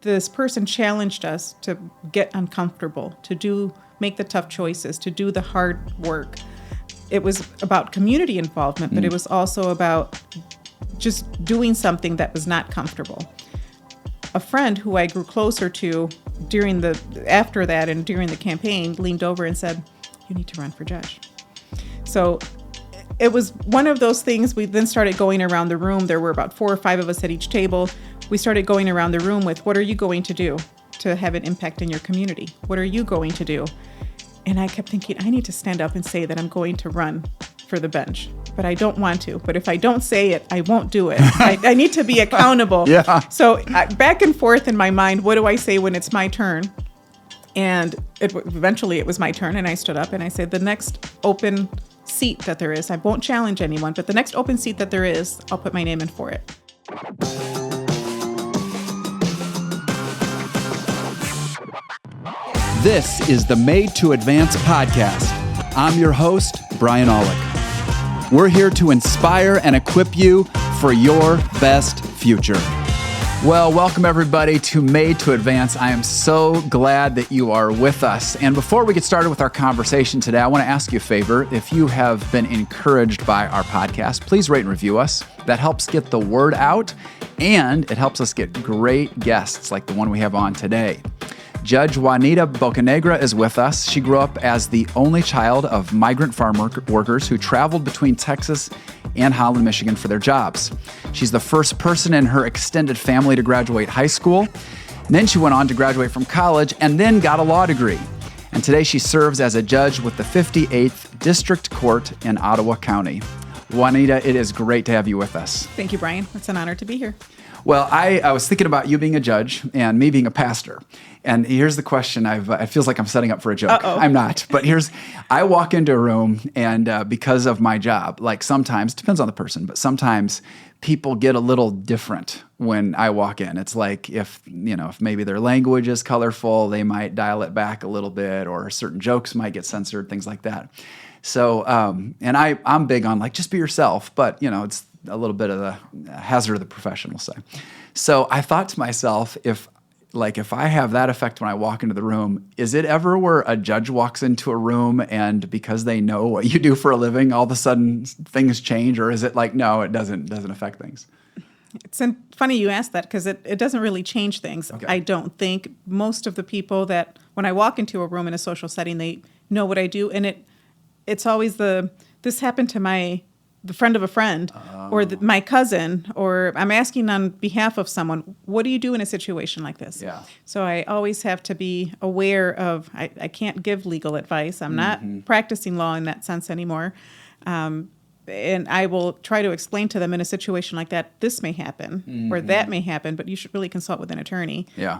this person challenged us to get uncomfortable, to make the tough choices, to do the hard work. It was about community involvement, but it was also about just doing something that was not comfortable. A friend who I grew closer to after that and during the campaign leaned over and said, "You need to run for judge." So it was one of those things. We then started going around the room. There were about 4 or 5 of us at each table. We started going around the room with, what are you going to do to have an impact in your community? What are you going to do? And I kept thinking, I need to stand up and say that I'm going to run for the bench, but I don't want to. But if I don't say it, I won't do it. I need to be accountable. Yeah. So back and forth in my mind, what do I say when it's my turn? And eventually it was my turn, and I stood up and I said, the next open seat that there is, I won't challenge anyone, but the next open seat that there is, I'll put my name in for it. This is the Made to Advance podcast. I'm your host, Brian Aulick. We're here to inspire and equip you for your best future. Well, welcome everybody to Made to Advance. I am so glad that you are with us. And before we get started with our conversation today, I want to ask you a favor. If you have been encouraged by our podcast, please rate and review us. That helps get the word out, and it helps us get great guests like the one we have on today. Judge Juanita Bocanegra is with us. She grew up as the only child of migrant farm workers who traveled between Texas and Holland, Michigan for their jobs. She's the first person in her extended family to graduate high school. And then she went on to graduate from college and then got a law degree. And today she serves as a judge with the 58th District Court in Ottawa County. Juanita, it is great to have you with us. Thank you, Brian. It's an honor to be here. Well, I was thinking about you being a judge and me being a pastor. And here's the question. It feels like I'm setting up for a joke. Uh-oh. I'm not. But I walk into a room and because of my job, like sometimes, depends on the person, but sometimes people get a little different when I walk in. It's like if maybe their language is colorful, they might dial it back a little bit, or certain jokes might get censored, things like that. So, and I'm big on like, just be yourself, but it's a little bit of the hazard of the profession, we'll say. So I thought to myself, if I have that effect when I walk into the room, is it ever where a judge walks into a room and because they know what you do for a living, all of a sudden things change? Or is it like, no, it doesn't affect things? It's funny you asked that because it doesn't really change things. Okay. I don't think most of the people that when I walk into a room in a social setting, they know what I do. And it's always this happened to the friend of a friend or my cousin, or I'm asking on behalf of someone, what do you do in a situation like this? Yeah. So I always have to be aware of, I can't give legal advice. I'm not practicing law in that sense anymore. And I will try to explain to them in a situation like that, this may happen or that may happen, but you should really consult with an attorney. Yeah.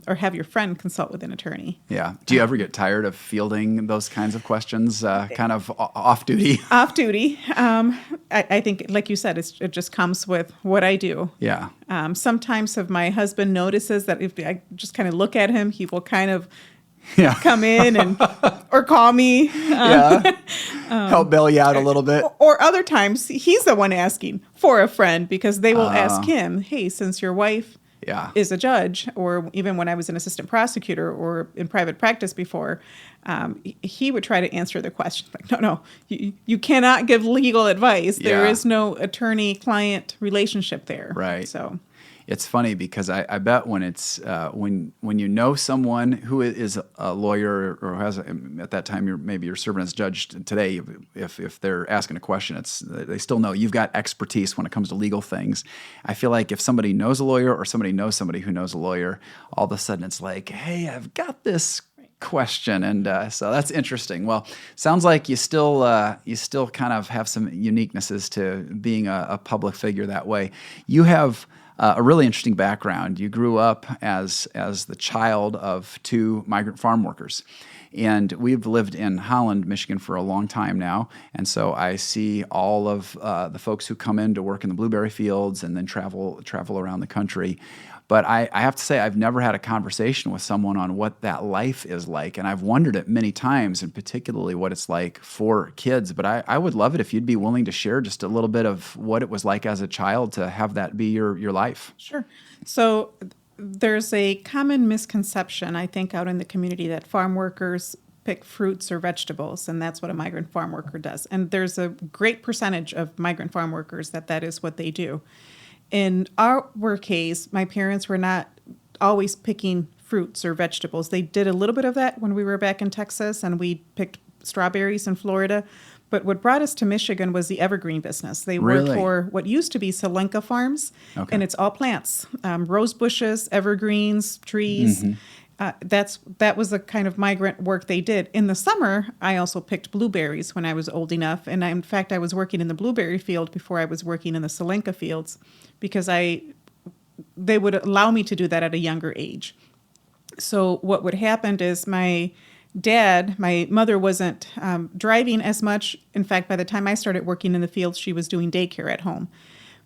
Or have your friend consult with an attorney. Yeah. Do you ever get tired of fielding those kinds of questions, kind of off duty? Off duty. I think, like you said, it just comes with what I do. Yeah. Sometimes if my husband notices that if I just kind of look at him, he will kind of come in or call me. Help bail you out a little bit. Or other times, he's the one asking for a friend because they will ask him, hey, since your wife is a judge, or even when I was an assistant prosecutor or in private practice before, he would try to answer the question. Like, no, you cannot give legal advice. Yeah. There is no attorney-client relationship there. Right. So it's funny because I bet when it's when you know someone who is a lawyer or has at that time maybe you're serving as judge today, if they're asking a question, they still know you've got expertise when it comes to legal things. I feel like if somebody knows a lawyer or somebody knows somebody who knows a lawyer, all of a sudden it's like, hey, I've got this question, and so that's interesting. Well, sounds like you still kind of have some uniquenesses to being a public figure that way. You have a really interesting background. You grew up as the child of 2 migrant farm workers. And we've lived in Holland, Michigan for a long time now. And so I see all of the folks who come in to work in the blueberry fields and then travel around the country. But I have to say, I've never had a conversation with someone on what that life is like. And I've wondered it many times, and particularly what it's like for kids. But I would love it if you'd be willing to share just a little bit of what it was like as a child to have that be your life. Sure. So There's a common misconception, I think, out in the community that farm workers pick fruits or vegetables, and that's what a migrant farm worker does. And there's a great percentage of migrant farm workers that is what they do. In our case, my parents were not always picking fruits or vegetables. They did a little bit of that when we were back in Texas, and we picked strawberries in Florida. But what brought us to Michigan was the evergreen business. They worked for what used to be Selenka Farms, and it's all plants, rose bushes, evergreens, trees. That was the kind of migrant work they did. In the summer, I also picked blueberries when I was old enough, and in fact, I was working in the blueberry field before I was working in the Selenka fields, because they would allow me to do that at a younger age. So what would happen is my mother wasn't driving as much. In fact, by the time I started working in the fields, she was doing daycare at home.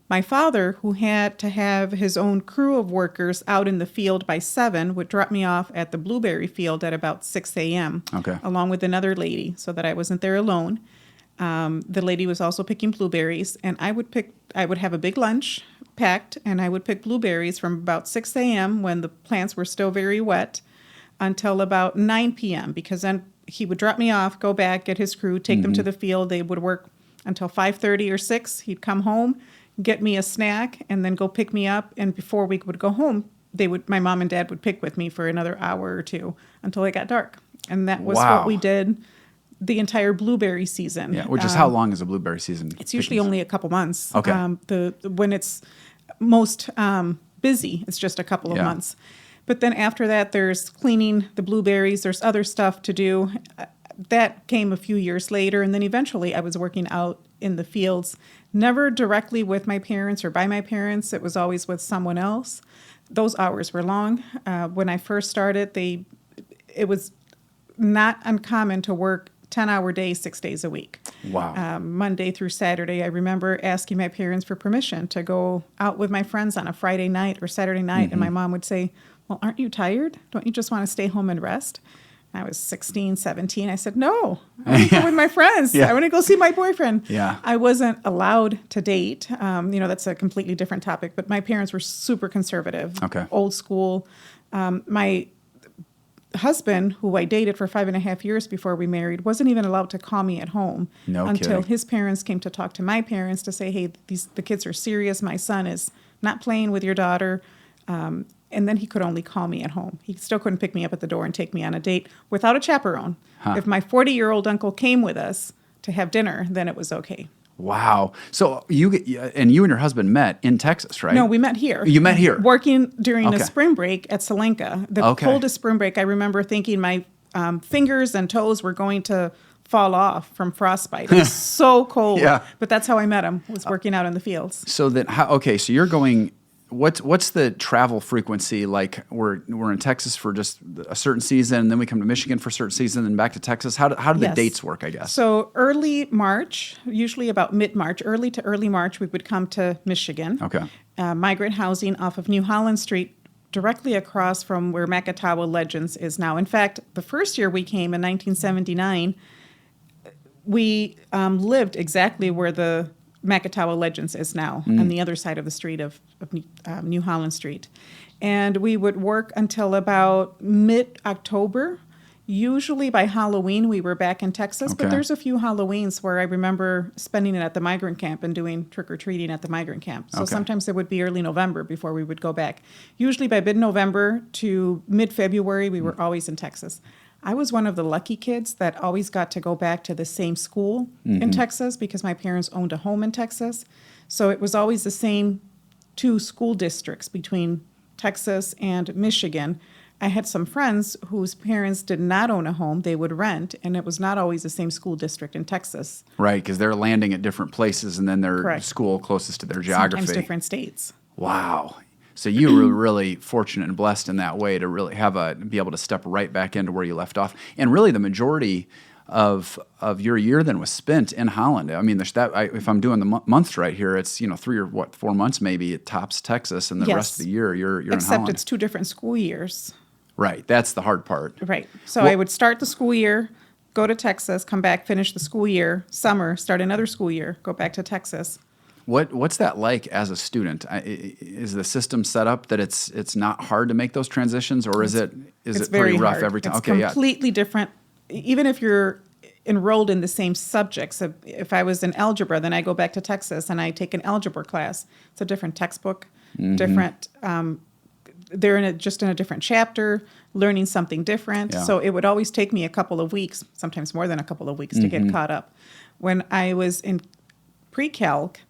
My father, who had to have his own crew of workers out in the field by 7, would drop me off at the blueberry field at about 6 a.m. Along with another lady, so that I wasn't there alone. The lady was also picking blueberries, and I would have a big lunch packed, and I would pick blueberries from about 6 a.m. when the plants were still very wet until about 9 p.m. because then he would drop me off, go back, get his crew, take them to the field. They would work until 5:30 or 6. He'd come home, get me a snack, and then go pick me up. And before we would go home, my mom and dad would pick with me for another hour or two until it got dark. And that was what we did the entire blueberry season. Yeah, which is how long is a blueberry season? It's usually only a couple months. Okay. When it's most busy, it's just a couple of months. But then after that, there's cleaning the blueberries. There's other stuff to do. That came a few years later. And then eventually I was working out in the fields, never directly with my parents or by my parents. It was always with someone else. Those hours were long. When I first started, it was not uncommon to work 10-hour days, 6 days a week. Wow. Monday through Saturday. I remember asking my parents for permission to go out with my friends on a Friday night or Saturday night. And my mom would say, well, aren't you tired? Don't you just want to stay home and rest? I was 16, 17. I said, no, I want to go with my friends. I want to go see my boyfriend. I wasn't allowed to date. That's a completely different topic. But my parents were super conservative, old school. My husband, who I dated for 5.5 years before we married, wasn't even allowed to call me at home until his parents came to talk to my parents to say, hey, the kids are serious. My son is not playing with your daughter. And then he could only call me at home. He still couldn't pick me up at the door and take me on a date without a chaperone. If my 40-year-old uncle came with us to have dinner, then it was okay. Wow. So you and your husband met in Texas, right? No, we met here. You met here? Working during a spring break at Selenka. The coldest spring break, I remember thinking my fingers and toes were going to fall off from frostbite. It was so cold. But that's how I met him, was working out in the fields. So so you're going... What's the travel frequency like? We're in Texas for just a certain season, and then we come to Michigan for a certain season, and back to Texas. How do the dates work, I guess? So early March, usually about mid-March, early to early March, we would come to Michigan. Migrant housing off of New Holland Street, directly across from where Macatawa Legends is now. In fact, the first year we came in 1979, we lived exactly where the Macatawa Legends is now, on the other side of the street of New Holland Street. And we would work until about mid-October. Usually by Halloween, we were back in Texas, but there's a few Halloweens where I remember spending it at the migrant camp and doing trick-or-treating at the migrant camp. So sometimes it would be early November before we would go back. Usually by mid-November to mid-February, we were always in Texas. I was one of the lucky kids that always got to go back to the same school in Texas because my parents owned a home in Texas. So it was always the same 2 school districts between Texas and Michigan. I had some friends whose parents did not own a home. They would rent, and it was not always the same school district in Texas. Right, because they're landing at different places, and then their school closest to their geography. Sometimes different states. Wow. So you were really fortunate and blessed in that way to really be able to step right back into where you left off. And really the majority of your year then was spent in Holland. I mean, if I'm doing the months right here, it's 3 or 4 months maybe at tops Texas, and the rest of the year you're in Holland. Except it's 2 different school years. Right. That's the hard part. Right. So I would start the school year, go to Texas, come back, finish the school year, summer, start another school year, go back to Texas. What's that like as a student? Is the system set up that it's not hard to make those transitions, or is it very pretty rough hard. every time? It's completely different. Even if you're enrolled in the same subjects, if I was in algebra, then I go back to Texas and I take an algebra class. It's a different textbook, different. They're just in a different chapter, learning something different. Yeah. So it would always take me a couple of weeks, sometimes more than a couple of weeks, to get caught up. When I was in pre-calc,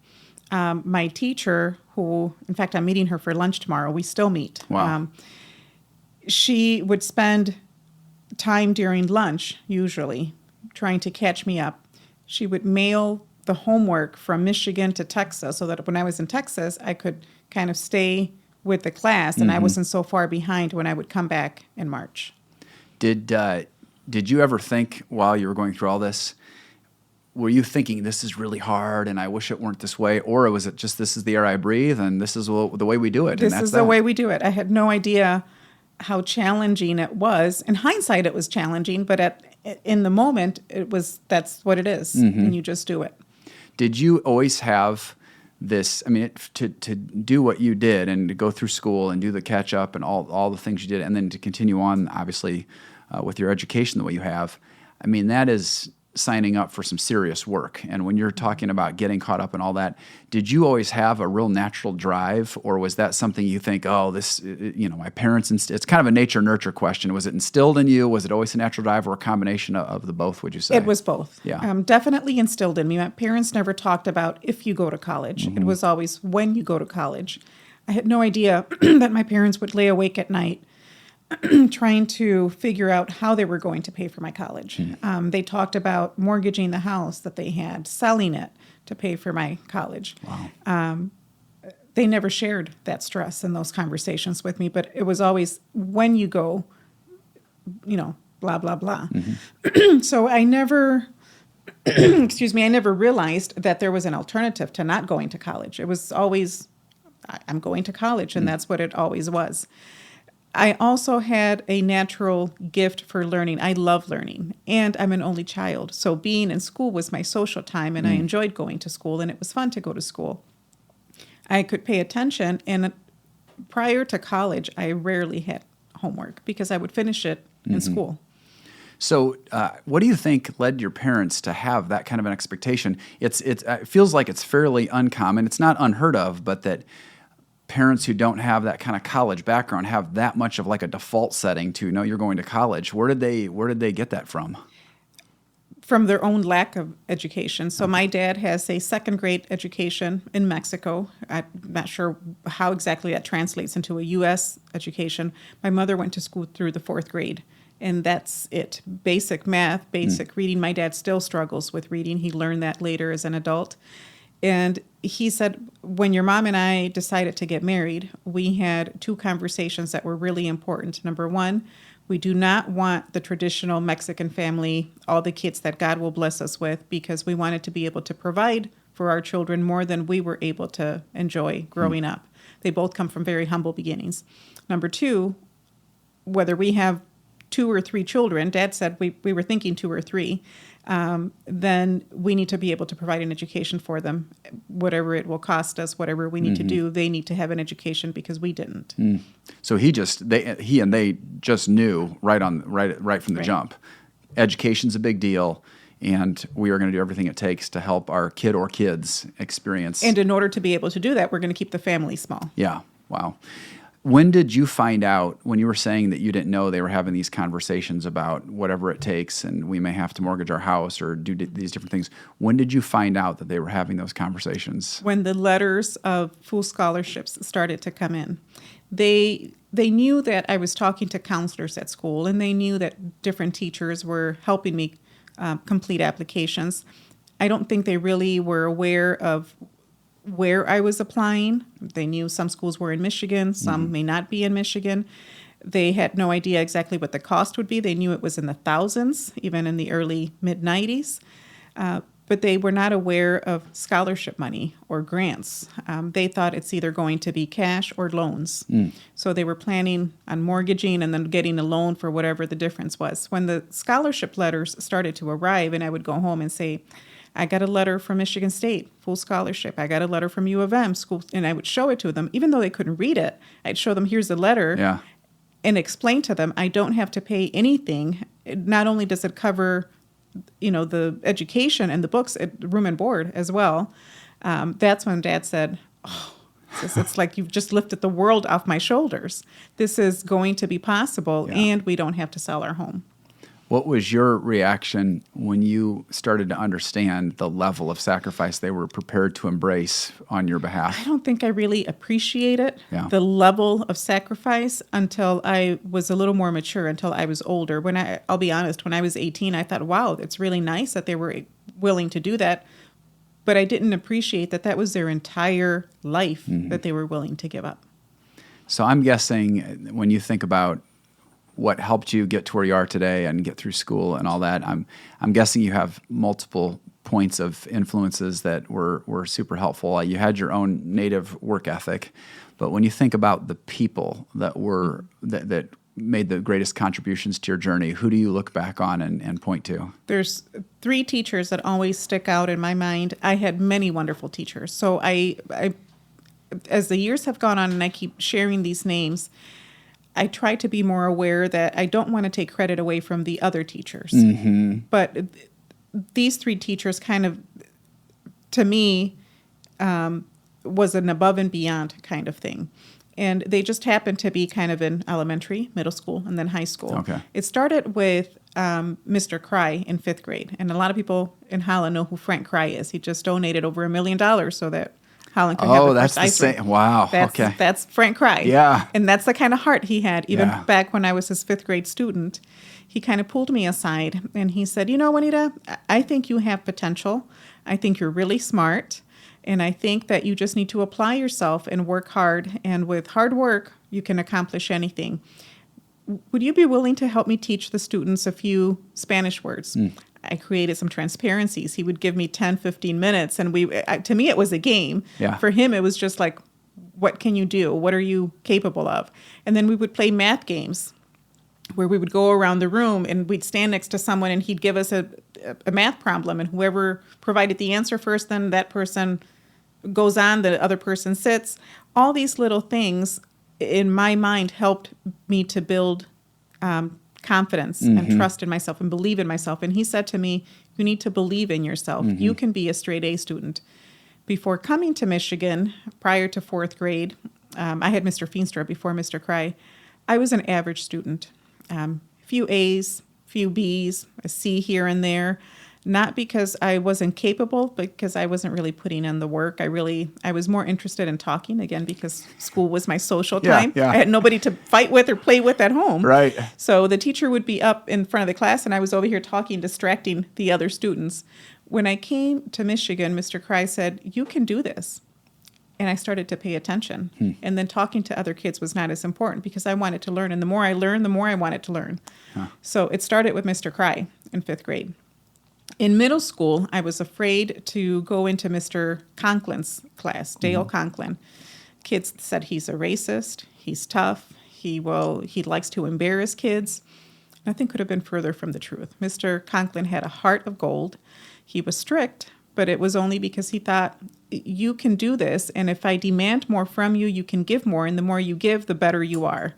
my teacher, who, in fact, I'm meeting her for lunch tomorrow. We still meet. Wow. She would spend time during lunch, usually, trying to catch me up. She would mail the homework from Michigan to Texas so that when I was in Texas, I could kind of stay with the class, and I wasn't so far behind when I would come back in March. Did you ever think while you were going through all this, were you thinking this is really hard and I wish it weren't this way, or was it just this is the air I breathe and this is the way we do it? This is the way we do it. I had no idea how challenging it was. In hindsight, it was challenging, but in the moment, that's what it is, and you just do it. Did you always have this, I mean, to do what you did and to go through school and do the catch up and all the things you did, and then to continue on, obviously, with your education the way you have, I mean, that is signing up for some serious work. And when you're talking about getting caught up and all that, did you always have a real natural drive, or was that something you think, oh, this, my parents, it's kind of a nature-nurture question. Was it instilled in you? Was it always a natural drive, or a combination of the both, would you say? It was both. Yeah. Definitely instilled in me. My parents never talked about if you go to college. It was always when you go to college. I had no idea that my parents would lay awake at night trying to figure out how they were going to pay for my college. They talked about mortgaging the house that they had, selling it to pay for my college. Wow. They never shared that stress in those conversations with me, but it was always when you go, blah, blah, blah. So I never, I never realized that there was an alternative to not going to college. It was always, I'm going to college, and that's what it always was. I also had a natural gift for learning. I love learning, and I'm an only child. So being in school was my social time, and I enjoyed going to school, and it was fun to go to school. I could pay attention, and prior to college, I rarely had homework because I would finish it in school. So what do you think led your parents to have that kind of an expectation? It feels like it's fairly uncommon. It's not unheard of, but that parents who don't have that kind of college background have that much of like a default setting to know you're going to college. Where did they get that from? From their own lack of education. So my dad has a second grade education in Mexico. I'm not sure how exactly that translates into a U.S. education. My mother went to school through the fourth grade, and that's it. Basic math, basic reading. My dad still struggles with reading. He learned that later as an adult. And he said, when your mom and I decided to get married, we had two conversations that were really important. Number one, we do not want the traditional Mexican family, all the kids that God will bless us with, because we wanted to be able to provide for our children more than we were able to enjoy growing up. They both come from very humble beginnings. Number two, whether we have 2 or 3 children, Dad said we were thinking 2 or 3, then we need to be able to provide an education for them. Whatever it will cost us, whatever we need to do, they need to have an education because we didn't. So he and they just knew right from the jump. Education's a big deal, and we are going to do everything it takes to help our kid or kids experience. And in order to be able to do that, we're going to keep the family small. Yeah. Wow. When did you find out, when you were saying that you didn't know they were having these conversations about whatever it takes and we may have to mortgage our house or do these different things, when did you find out that they were having those conversations? When the letters of full scholarships started to come in. They knew that I was talking to counselors at school, and they knew that different teachers were helping me complete applications. I don't think they really were aware of where I was applying. They knew some schools were in Michigan, some may not be in Michigan. They had no idea exactly what the cost would be. They knew it was in the thousands, even in the early mid-90s. But they were not aware of scholarship money or grants. They thought it's either going to be cash or loans. So they were planning on mortgaging and then getting a loan for whatever the difference was. When the scholarship letters started to arrive, and I would go home and say, I got a letter from Michigan State, full scholarship. I got a letter from U of M, school, and I would show it to them. Even though they couldn't read it, I'd show them, here's the letter, Yeah. and explain to them, I don't have to pay anything. Not only does it cover, the education and the books, room and board as well. That's when Dad said, oh, it's like you've just lifted the world off my shoulders. This is going to be possible, and we don't have to sell our home. What was your reaction when you started to understand the level of sacrifice they were prepared to embrace on your behalf? I don't think I really appreciated Yeah. the level of sacrifice until I was a little more mature, until I was older. I'll be honest, when I was 18, I thought, wow, it's really nice that they were willing to do that. But I didn't appreciate that was their entire life that they were willing to give up. So I'm guessing when you think about what helped you get to where you are today and get through school and all that, I'm guessing you have multiple points of influences that were super helpful. You had your own native work ethic, but when you think about the people that were that made the greatest contributions to your journey, who do you look back on and point to? There's 3 teachers that always stick out in my mind. I had many wonderful teachers. So I as the years have gone on and I keep sharing these names, I try to be more aware that I don't want to take credit away from the other teachers. Mm-hmm. But these 3 teachers kind of, to me, was an above and beyond kind of thing. And they just happened to be kind of in elementary, middle school, and then high school. Okay. It started with Mr. Cry in 5th grade. And a lot of people in Holland know who Frank Cry is. He just donated over $1 million so that Holland could have the that's first ice the rink. same. Wow. Okay. That's Frank Cry. Yeah. And that's the kind of heart he had. Even Yeah. back when I was his 5th grade student, he kind of pulled me aside and he said, Juanita, I think you have potential. I think you're really smart. And I think that you just need to apply yourself and work hard. And with hard work, you can accomplish anything. Would you be willing to help me teach the students a few Spanish words? I created some transparencies. He would give me 10, 15 minutes. And to me, it was a game. Yeah. For him, it was just like, what can you do? What are you capable of? And then we would play math games where we would go around the room and we'd stand next to someone and he'd give us a math problem. And whoever provided the answer first, then that person goes on, the other person sits. All these little things in my mind helped me to build confidence and trust in myself and believe in myself. And he said to me, you need to believe in yourself. You can be a straight A student. Before coming to Michigan, prior to 4th grade, I had Mr. Feenstra before Mr. Cry. I was an average student. Few A's, few B's, a C here and there. Not because I wasn't capable, but because I wasn't really putting in the work. I was more interested in talking, again, because school was my social time. Yeah. I had nobody to fight with or play with at home. Right. So the teacher would be up in front of the class, and I was over here talking, distracting the other students. When I came to Michigan, Mr. Cry said, you can do this. And I started to pay attention. And then talking to other kids was not as important because I wanted to learn. And the more I learned, the more I wanted to learn. So it started with Mr. Cry in 5th grade. In middle school, I was afraid to go into Mr. Conklin's class, Dale Conklin. Kids said he's a racist, he's tough, he likes to embarrass kids. Nothing could have been further from the truth. Mr. Conklin had a heart of gold. He was strict, but it was only because he thought, you can do this, and if I demand more from you, you can give more, and the more you give, the better you are.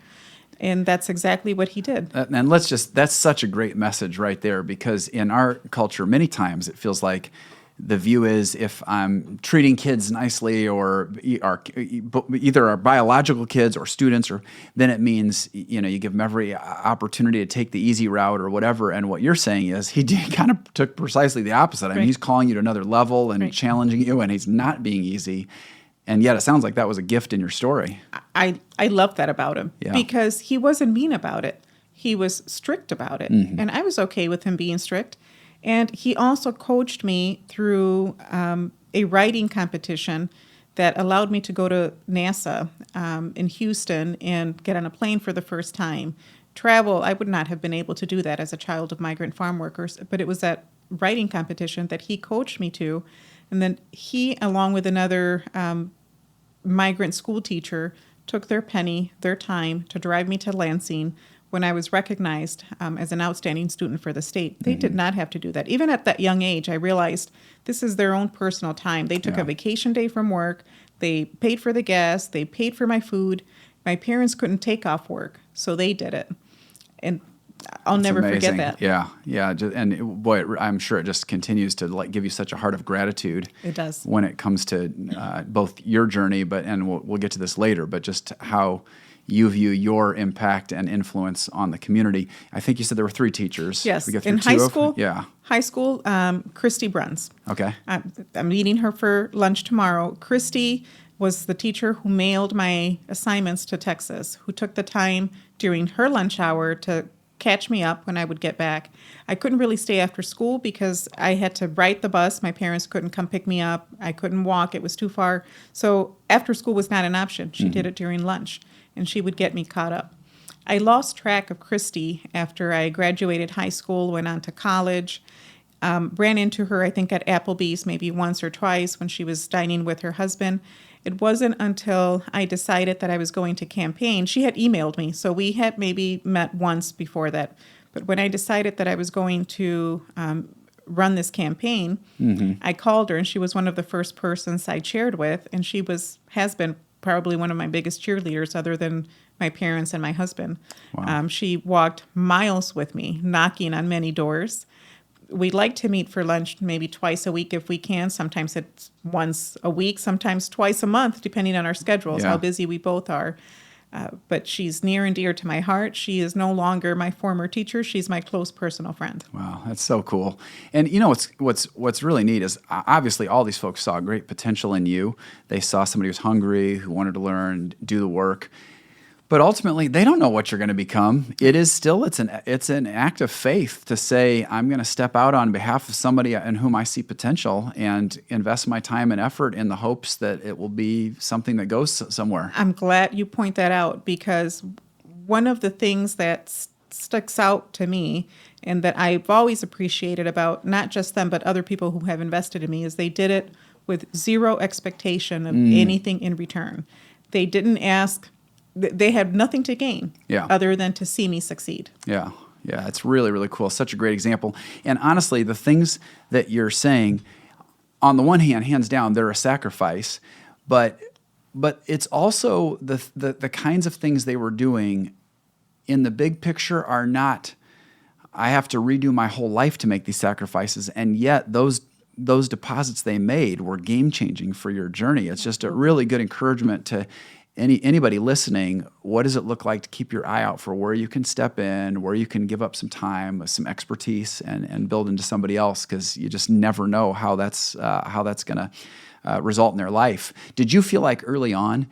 And that's exactly what he did. And that's such a great message right there, because in our culture, many times it feels like the view is if I'm treating kids nicely or either our biological kids or students, or then it means, you give them every opportunity to take the easy route or whatever. And what you're saying is he kind of took precisely the opposite. I mean, he's calling you to another level and challenging you, and he's not being easy. And yet it sounds like that was a gift in your story. I love that about him because he wasn't mean about it. He was strict about it. And I was okay with him being strict. And he also coached me through a writing competition that allowed me to go to NASA in Houston and get on a plane for the first time. Travel, I would not have been able to do that as a child of migrant farm workers, but it was that writing competition that he coached me to. And then he, along with another migrant school teacher, took their penny, their time to drive me to Lansing, when I was recognized as an outstanding student for the state, they did not have to do that. Even at that young age, I realized this is their own personal time. They took a vacation day from work. They paid for the gas. They paid for my food. My parents couldn't take off work, so they did it. And I'll never forget that. Yeah. And boy, I'm sure it just continues to give you such a heart of gratitude. It does. When it comes to both your journey, and we'll get to this later, but just how you view your impact and influence on the community. I think you said there were 3 teachers. Yes. We got through In high school, High school, Christy Bruns. Okay. I'm meeting her for lunch tomorrow. Christy was the teacher who mailed my assignments to Texas, who took the time during her lunch hour to catch me up when I would get back. I couldn't really stay after school because I had to ride the bus. My parents couldn't come pick me up. I couldn't walk. It was too far. So after school was not an option. She did it during lunch, and she would get me caught up. I lost track of Christy after I graduated high school, went on to college. Ran into her, I think, at Applebee's maybe once or twice when she was dining with her husband. It wasn't until I decided that I was going to campaign. She had emailed me, so we had maybe met once before that. But when I decided that I was going to run this campaign, I called her, and she was one of the first persons I chaired with, and she has been probably one of my biggest cheerleaders other than my parents and my husband. Wow. She walked miles with me, knocking on many doors. We like to meet for lunch maybe twice a week if we can. Sometimes it's once a week, sometimes twice a month, depending on our schedules, how busy we both are. But she's near and dear to my heart. She is no longer my former teacher. She's my close personal friend. Wow, that's so cool. And you know what's really neat is obviously all these folks saw great potential in you. They saw somebody who was hungry, who wanted to learn, do the work. But ultimately, they don't know what you're going to become. It is still, it's an act of faith to say, I'm going to step out on behalf of somebody in whom I see potential and invest my time and effort in the hopes that it will be something that goes somewhere. I'm glad you point that out, because one of the things that sticks out to me and that I've always appreciated about not just them, but other people who have invested in me is they did it with zero expectation of anything in return. They didn't ask. They had nothing to gain other than to see me succeed. Yeah, it's really, really cool. Such a great example. And honestly, the things that you're saying, on the one hand, hands down, they're a sacrifice, but it's also the kinds of things they were doing in the big picture are not, I have to redo my whole life to make these sacrifices, and yet those deposits they made were game-changing for your journey. It's just a really good encouragement to anybody listening. What does it look like to keep your eye out for where you can step in, where you can give up some time, some expertise, and build into somebody else, because you just never know how that's going to result in their life. Did you feel like early on,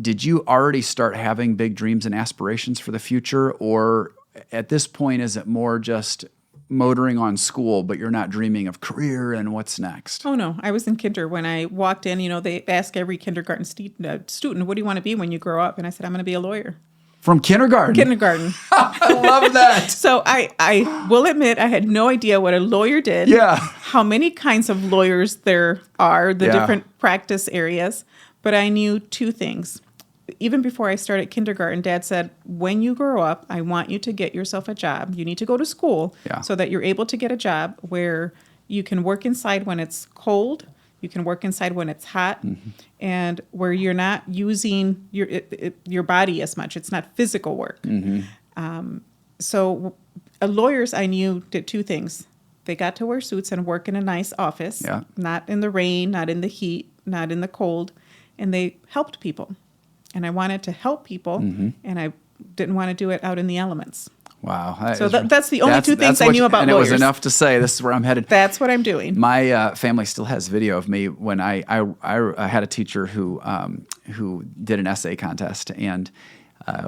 did you already start having big dreams and aspirations for the future, or at this point is it more just motoring on school, but you're not dreaming of career and what's next? Oh, no. I was in kinder. When I walked in, they ask every kindergarten student, what do you want to be when you grow up? And I said, I'm going to be a lawyer. From kindergarten? Kindergarten. I love that. So I will admit I had no idea what a lawyer did. Yeah. How many kinds of lawyers there are, the different practice areas. But I knew 2 things. Even before I started kindergarten, Dad said, when you grow up, I want you to get yourself a job. You need to go to school so that you're able to get a job where you can work inside when it's cold, you can work inside when it's hot, and where you're not using your body as much. It's not physical work. So lawyers, I knew, did 2 things. They got to wear suits and work in a nice office, not in the rain, not in the heat, not in the cold, and they helped people. And I wanted to help people, and I didn't want to do it out in the elements. Wow. That's the only 2 things I knew about lawyers. And it was enough to say, this is where I'm headed. That's what I'm doing. My family still has video of me when I had a teacher who did an essay contest, and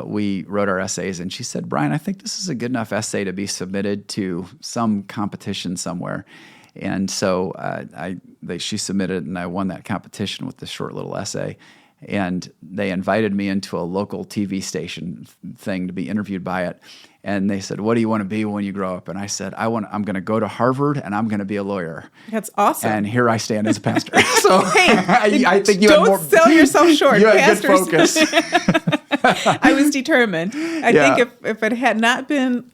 we wrote our essays, and she said, Brian, I think this is a good enough essay to be submitted to some competition somewhere. And so she submitted, and I won that competition with this short little essay. And they invited me into a local TV station thing to be interviewed by it. And they said, what do you want to be when you grow up? And I said, I'm going to go to Harvard, and I'm going to be a lawyer. That's awesome. And here I stand as a pastor. So hey, I think you don't sell yourself short. You had good focus. I was determined. I Yeah. think if it had not been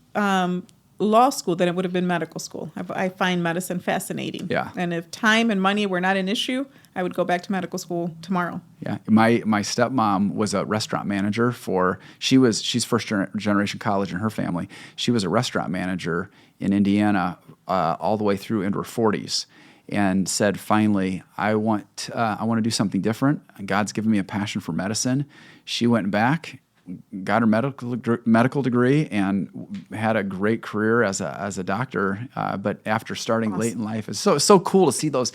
law school, then it would have been medical school. I find medicine fascinating. Yeah. And if time and money were not an issue, I would go back to medical school tomorrow. Yeah, my stepmom was a restaurant manager she's first generation college in her family. She was a restaurant manager in Indiana all the way through into her 40s, and said, finally, I want to do something different. God's given me a passion for medicine. She went back, got her medical degree, and had a great career as a doctor. But after starting late in life, it's so cool to see those.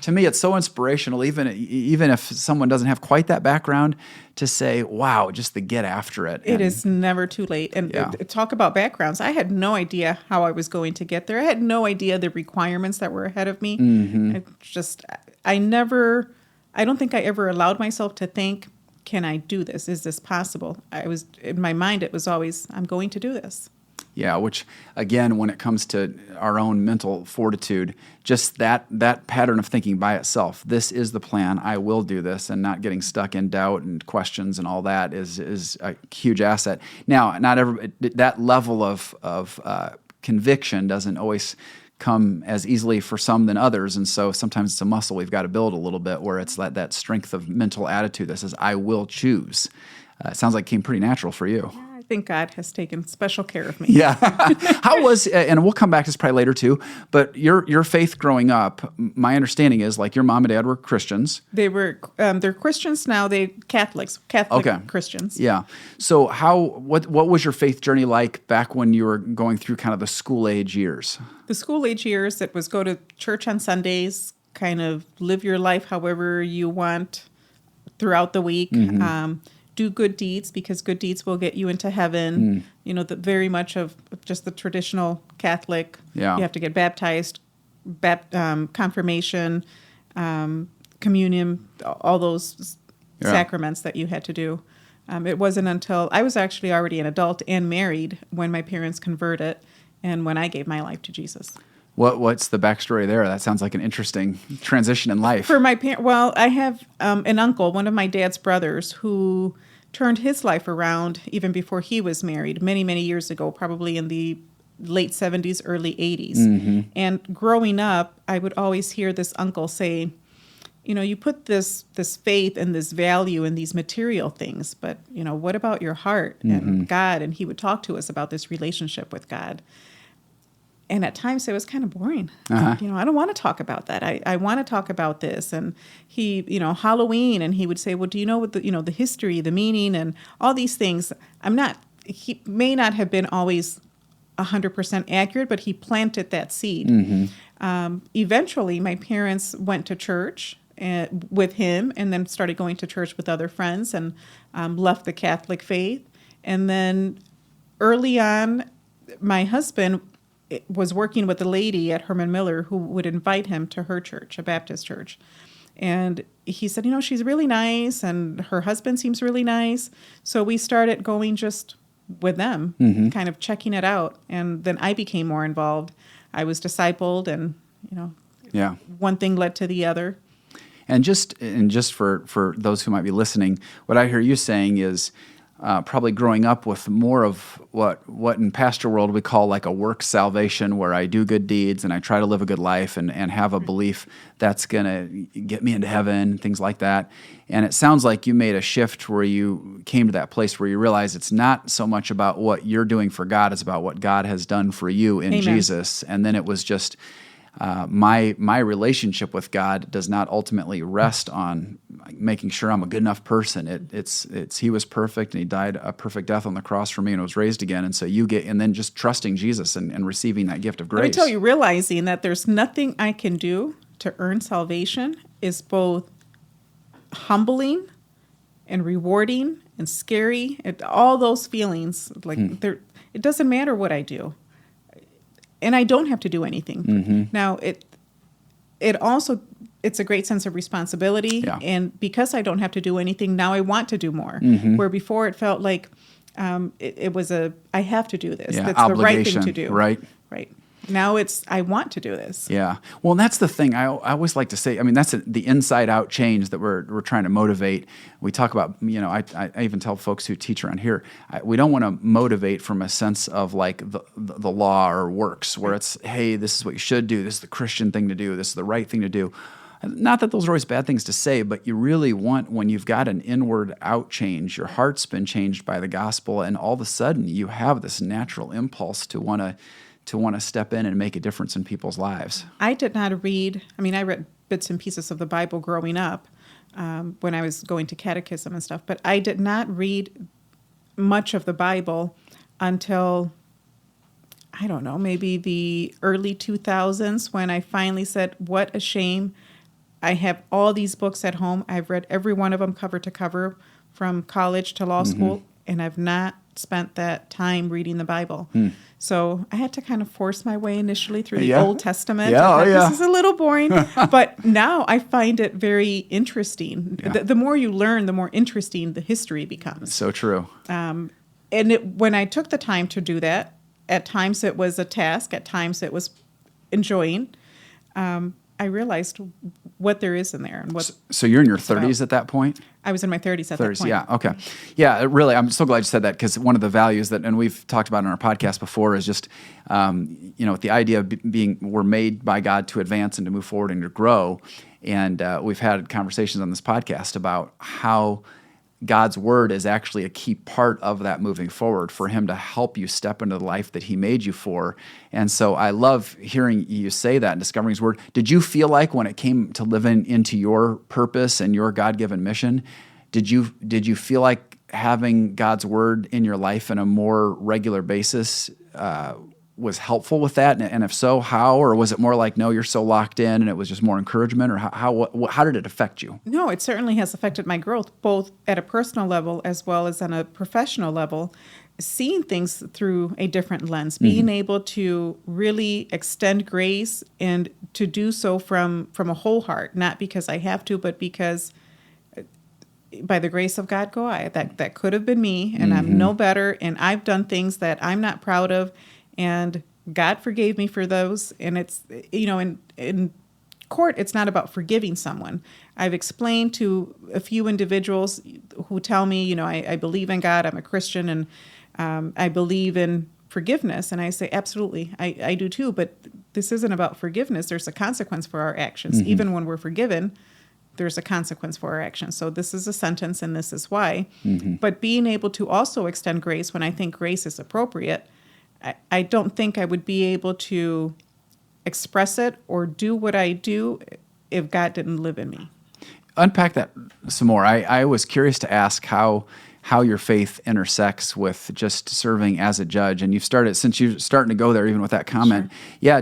To me, it's so inspirational. Even if someone doesn't have quite that background, to say, "Wow, just to get after it." It is never too late. And talk about backgrounds. I had no idea how I was going to get there. I had no idea the requirements that were ahead of me. Mm-hmm. I don't think I ever allowed myself to think, can I do this? Is this possible? In my mind, it was always, I'm going to do this. Yeah, which, again, when it comes to our own mental fortitude, just that pattern of thinking by itself, this is the plan, I will do this, and not getting stuck in doubt and questions and all that is a huge asset. Now, that level of conviction doesn't always come as easily for some than others, and so sometimes it's a muscle we've got to build a little bit, where it's that strength of mental attitude that says, I will choose. It sounds like it came pretty natural for you. Yeah, I think God has taken special care of me. Yeah. How was, and we'll come back to this probably later too, but your faith growing up, my understanding is, like, your mom and dad were Christians. They're Christians now. They're Catholic Okay. Christians. Yeah. So what was your faith journey like back when you were going through kind of the school age years? The school age years, it was go to church on Sundays, kind of live your life however you want throughout the week. Mm-hmm. Do good deeds, because good deeds will get you into heaven. Very much of just the traditional Catholic. Yeah. You have to get baptized, confirmation, communion, all those sacraments that you had to do. It wasn't until I was actually already an adult and married when my parents converted and when I gave my life to Jesus. What's the backstory there? That sounds like an interesting transition in life. For my parents, well, I have an uncle, one of my dad's brothers, who turned his life around even before he was married, many, many years ago, probably in the late 70s, early 80s. Mm-hmm. And growing up, I would always hear this uncle say, you put this faith and this value in these material things, but, what about your heart and God? And he would talk to us about this relationship with God. And at times it was kind of boring. Uh-huh. I don't want to talk about that. I want to talk about this. And he, Halloween, and he would say, well, do you know what the history, the meaning, and all these things? He may not have been always 100% accurate, but he planted that seed. Mm-hmm. Eventually, my parents went to church with him, and then started going to church with other friends, and left the Catholic faith. And then early on, my husband was working with a lady at Herman Miller who would invite him to her church, a Baptist church. And he said, she's really nice, and her husband seems really nice. So we started going just with them, kind of checking it out. And then I became more involved. I was discipled, and, one thing led to the other. And just for those who might be listening, what I hear you saying is, probably growing up with more of what in pastor world we call like a work salvation, where I do good deeds and I try to live a good life and have a belief that's going to get me into heaven, things like that. And it sounds like you made a shift where you came to that place where you realize it's not so much about what you're doing for God, it's about what God has done for you in Amen. Jesus. And then it was just my relationship with God does not ultimately rest on making sure I'm a good enough person. It's He was perfect, and He died a perfect death on the cross for me, and was raised again. And so and then just trusting Jesus and receiving that gift of grace. Let me tell you, realizing that there's nothing I can do to earn salvation is both humbling and rewarding and scary. All those feelings, it doesn't matter what I do. And I don't have to do anything. Mm-hmm. Now, it's a great sense of responsibility. Yeah. And because I don't have to do anything, now I want to do more. Mm-hmm. Where before it felt like it was I have to do this. Yeah, That's the right thing obligation, to do. right? Right. Now I want to do this. Yeah. Well, and that's the thing. I always like to say, I mean, that's the inside out change that we're trying to motivate. We talk about, I even tell folks who teach around here, we don't want to motivate from a sense of like the law or works where it's, hey, this is what you should do. This is the Christian thing to do. This is the right thing to do. Not that those are always bad things to say, but you really want, when you've got an inward out change, your heart's been changed by the gospel, and all of a sudden you have this natural impulse to want to step in and make a difference in people's lives. I did not read, I read bits and pieces of the Bible growing up when I was going to catechism and stuff, but I did not read much of the Bible until, I don't know, maybe the early 2000s when I finally said, what a shame. I have all these books at home. I've read every one of them cover to cover from college to law school, and I've not spent that time reading the Bible. So I had to kind of force my way initially through the Old Testament. This is a little boring, but now I find it very interesting. Yeah. The more you learn, the more interesting the history becomes. So true. And when I took the time to do that, at times it was a task, at times it was enjoying. I realized what there is in there. And what. So you're in your 30s at that point? I was in my 30s at that point. Yeah, okay. Yeah, really, I'm so glad you said that, because one of the values that, and we've talked about in our podcast before, is just, the idea of being, we're made by God to advance and to move forward and to grow. And we've had conversations on this podcast about how God's word is actually a key part of that moving forward, for him to help you step into the life that he made you for. And so I love hearing you say that and discovering his word. Did you feel like when it came to living into your purpose and your God-given mission, did you feel like having God's word in your life on a more regular basis was helpful with that? And if so, how? Or was it more like, no, you're so locked in and it was just more encouragement? Or how did it affect you? No, it certainly has affected my growth, both at a personal level as well as on a professional level. Seeing things through a different lens, being able to really extend grace, and to do so from a whole heart, not because I have to, but because by the grace of God go I. That could have been me, and I'm no better, and I've done things that I'm not proud of. And God forgave me for those. And it's, in court, it's not about forgiving someone. I've explained to a few individuals who tell me, I believe in God, I'm a Christian, and I believe in forgiveness. And I say, absolutely, I do too. But this isn't about forgiveness. There's a consequence for our actions. Even when we're forgiven, there's a consequence for our actions. So this is a sentence, and this is why. But being able to also extend grace when I think grace is appropriate, I don't think I would be able to express it or do what I do if God didn't live in me. Unpack that some more. I was curious to ask how your faith intersects with just serving as a judge. And since you're starting to go there, even with that comment. Sure. Yeah,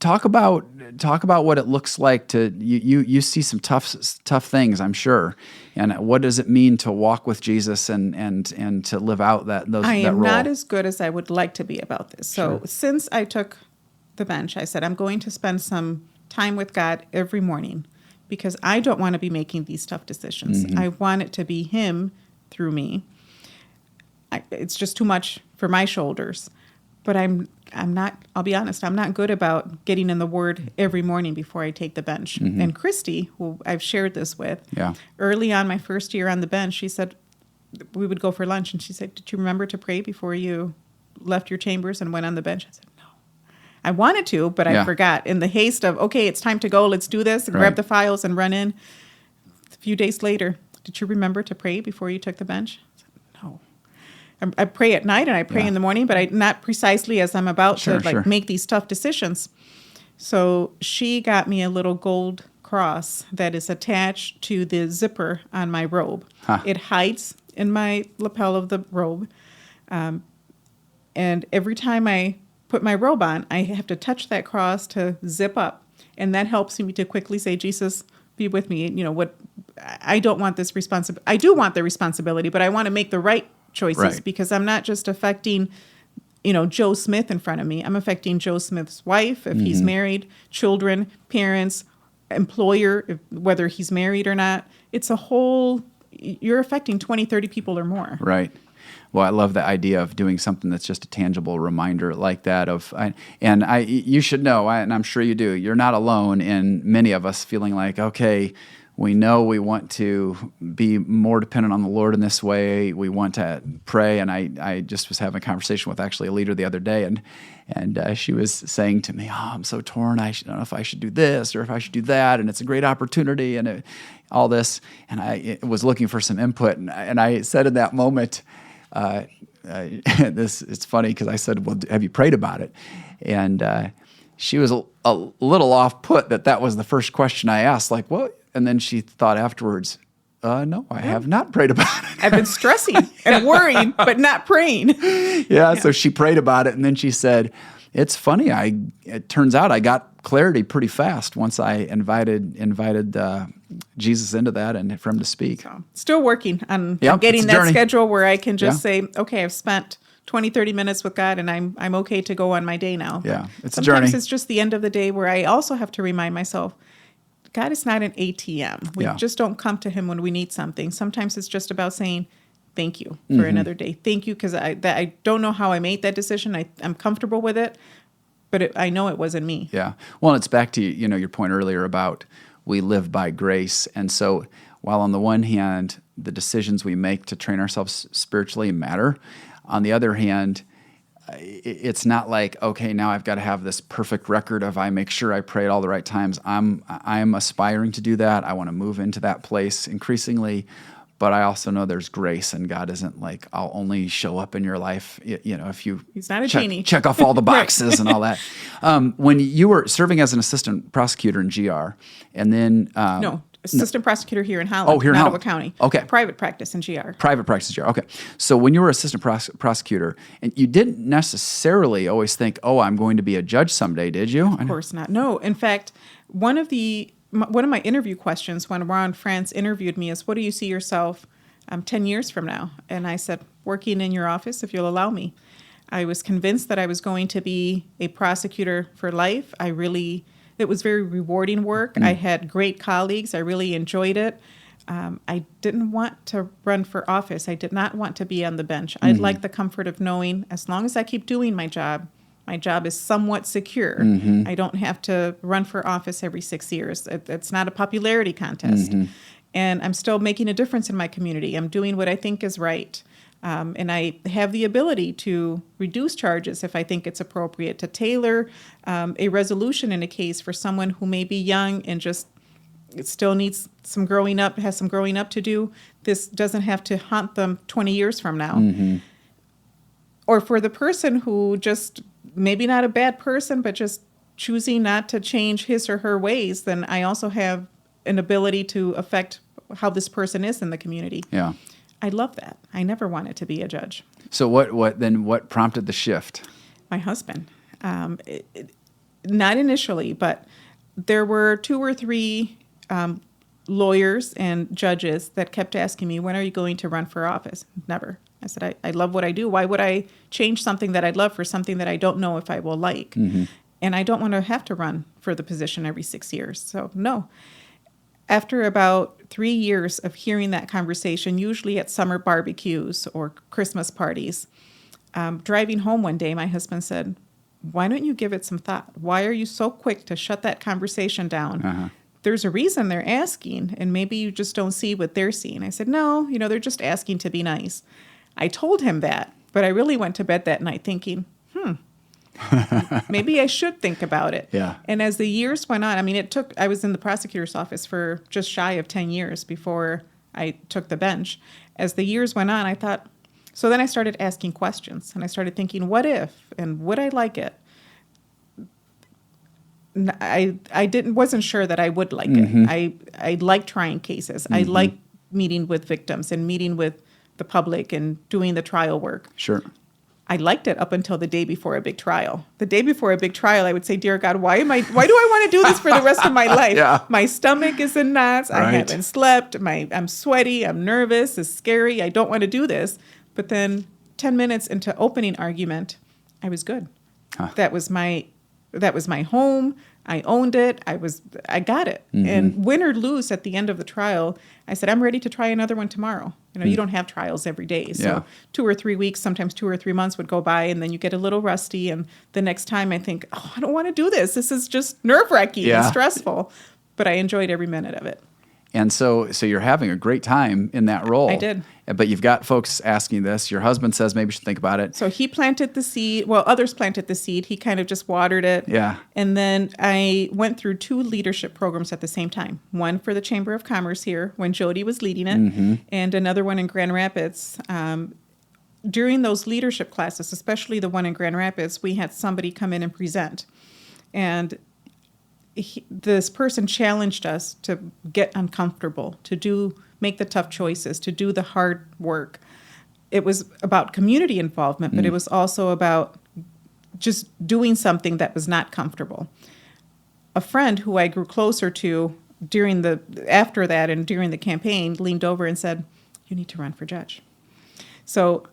talk about what it looks like to, you see some tough things, I'm sure. And what does it mean to walk with Jesus and to live out that role? I am not as good as I would like to be about this. So since I took the bench, I said, I'm going to spend some time with God every morning, because I don't want to be making these tough decisions. I want it to be him through me. It's just too much for my shoulders. But I'm not, I'll be honest, I'm not good about getting in the Word every morning before I take the bench. And Christy, who I've shared this with, early on my first year on the bench, she said, we would go for lunch, and she said, did you remember to pray before you left your chambers and went on the bench? I said, no. I wanted to, but I forgot. In the haste of, okay, it's time to go, let's do this, and grab the files and run in. A few days later, did you remember to pray before you took the bench? I said, no. I pray at night and I pray in the morning, but not precisely as I'm about to make these tough decisions. So she got me a little gold cross that is attached to the zipper on my robe. It hides in my lapel of the robe. And every time I put my robe on, I have to touch that cross to zip up. And that helps me to quickly say, Jesus, be with me. I don't want this responsibility. I do want the responsibility, but I want to make the right choices, because I'm not just affecting, Joe Smith in front of me. I'm affecting Joe Smith's wife, if he's married, children, parents, employer, whether he's married or not. It's a whole, you're affecting 20, 30 people or more. Right. Well, I love the idea of doing something that's just a tangible reminder like that you should know, and I'm sure you do, you're not alone in many of us feeling like, okay, we know we want to be more dependent on the Lord in this way. We want to pray. And I just was having a conversation with actually a leader the other day, and she was saying to me, I'm so torn. I don't know if I should do this or if I should do that. And it's a great opportunity and all this. And I was looking for some input. And I said in that moment, it's funny because I said, well, have you prayed about it? And she was a little off put that was the first question I asked, like, what? And then she thought afterwards, no, I have not prayed about it. I've been stressing and worrying, but not praying. Yeah, so she prayed about it, and then she said, it's funny, it turns out I got clarity pretty fast once I invited Jesus into that and for him to speak. So, still working on getting that schedule where I can just say, okay, I've spent 20, 30 minutes with God, and I'm okay to go on my day now. Yeah, it's sometimes a journey. It's just the end of the day where I also have to remind myself, God is not an ATM. We just don't come to him when we need something. Sometimes it's just about saying, thank you for another day. Thank you, because I don't know how I made that decision. I'm comfortable with it, but I know it wasn't me. Yeah. Well, it's back to your point earlier about we live by grace. And so while on the one hand, the decisions we make to train ourselves spiritually matter, on the other hand, it's not like, okay, now I've got to have this perfect record of I make sure I pray at all the right times. I'm aspiring to do that. I want to move into that place increasingly, but I also know there's grace, and God isn't like, I'll only show up in your life, if you He's not a genie. Check off all the boxes and all that. When you were serving as an assistant prosecutor in GR, and then assistant prosecutor here in Holland, here in Ottawa Holland. County. Okay. Private practice in GR. Private practice in GR. Okay. So when you were assistant prosecutor, and you didn't necessarily always think, I'm going to be a judge someday, did you? Of course not. No. In fact, one of my interview questions when Ron France interviewed me is, what do you see yourself 10 years from now? And I said, working in your office, if you'll allow me. I was convinced that I was going to be a prosecutor for life. It was very rewarding work. I had great colleagues. I really enjoyed it. I didn't want to run for office. I did not want to be on the bench. I'd like the comfort of knowing as long as I keep doing my job is somewhat secure. I don't have to run for office every 6 years. It's not a popularity contest. And I'm still making a difference in my community. I'm doing what I think is right. And I have the ability to reduce charges if I think it's appropriate, to tailor a resolution in a case for someone who may be young and just still needs some growing up, has some growing up to do. This doesn't have to haunt them 20 years from now. Or for the person who just, maybe not a bad person, but just choosing not to change his or her ways, then I also have an ability to affect how this person is in the community. Yeah. I love that. I never wanted to be a judge. So what prompted the shift? My husband. Not initially, but there were 2 or 3 lawyers and judges that kept asking me, when are you going to run for office? Never. I said, I love what I do. Why would I change something that I love for something that I don't know if I will like? And I don't want to have to run for the position every 6 years. So no. After about 3 years of hearing that conversation, usually at summer barbecues or Christmas parties, driving home one day, my husband said, why don't you give it some thought? Why are you so quick to shut that conversation down? There's a reason they're asking, and maybe you just don't see what they're seeing. I said, no, they're just asking to be nice. I told him that, but I really went to bed that night thinking, maybe I should think about it. Yeah. And as the years went on, I was in the prosecutor's office for just shy of 10 years before I took the bench. As the years went on, I thought, so then I started asking questions, and I started thinking, what if, and would I like it? I wasn't sure that I would like it. I like trying cases. I like meeting with victims and meeting with the public and doing the trial work. Sure. I liked it up until the day before a big trial. The day before a big trial, I would say, dear God, why do I want to do this for the rest of my life? Yeah. My stomach is in knots. Right. I haven't slept. I'm sweaty. I'm nervous. It's scary. I don't want to do this. But then 10 minutes into opening argument, I was good. That was my home. I owned it. I got it. And win or lose at the end of the trial, I said, I'm ready to try another one tomorrow. You don't have trials every day. So 2 or 3 weeks, sometimes 2 or 3 months would go by, and then you get a little rusty. And the next time I think, I don't want to do this. This is just nerve-wracking and stressful. But I enjoyed every minute of it. And so you're having a great time in that role. I did. But you've got folks asking this. Your husband says maybe you should think about it. So he planted the seed. Well, others planted the seed. He kind of just watered it. Yeah. And then I went through 2 leadership programs at the same time. One for the Chamber of Commerce here when Jody was leading it, and another one in Grand Rapids. During those leadership classes, especially the one in Grand Rapids, we had somebody come in and present. And this person challenged us to get uncomfortable, to make the tough choices, to do the hard work. It was about community involvement, but it was also about just doing something that was not comfortable. A friend who I grew closer to after that and during the campaign leaned over and said, "You need to run for judge." So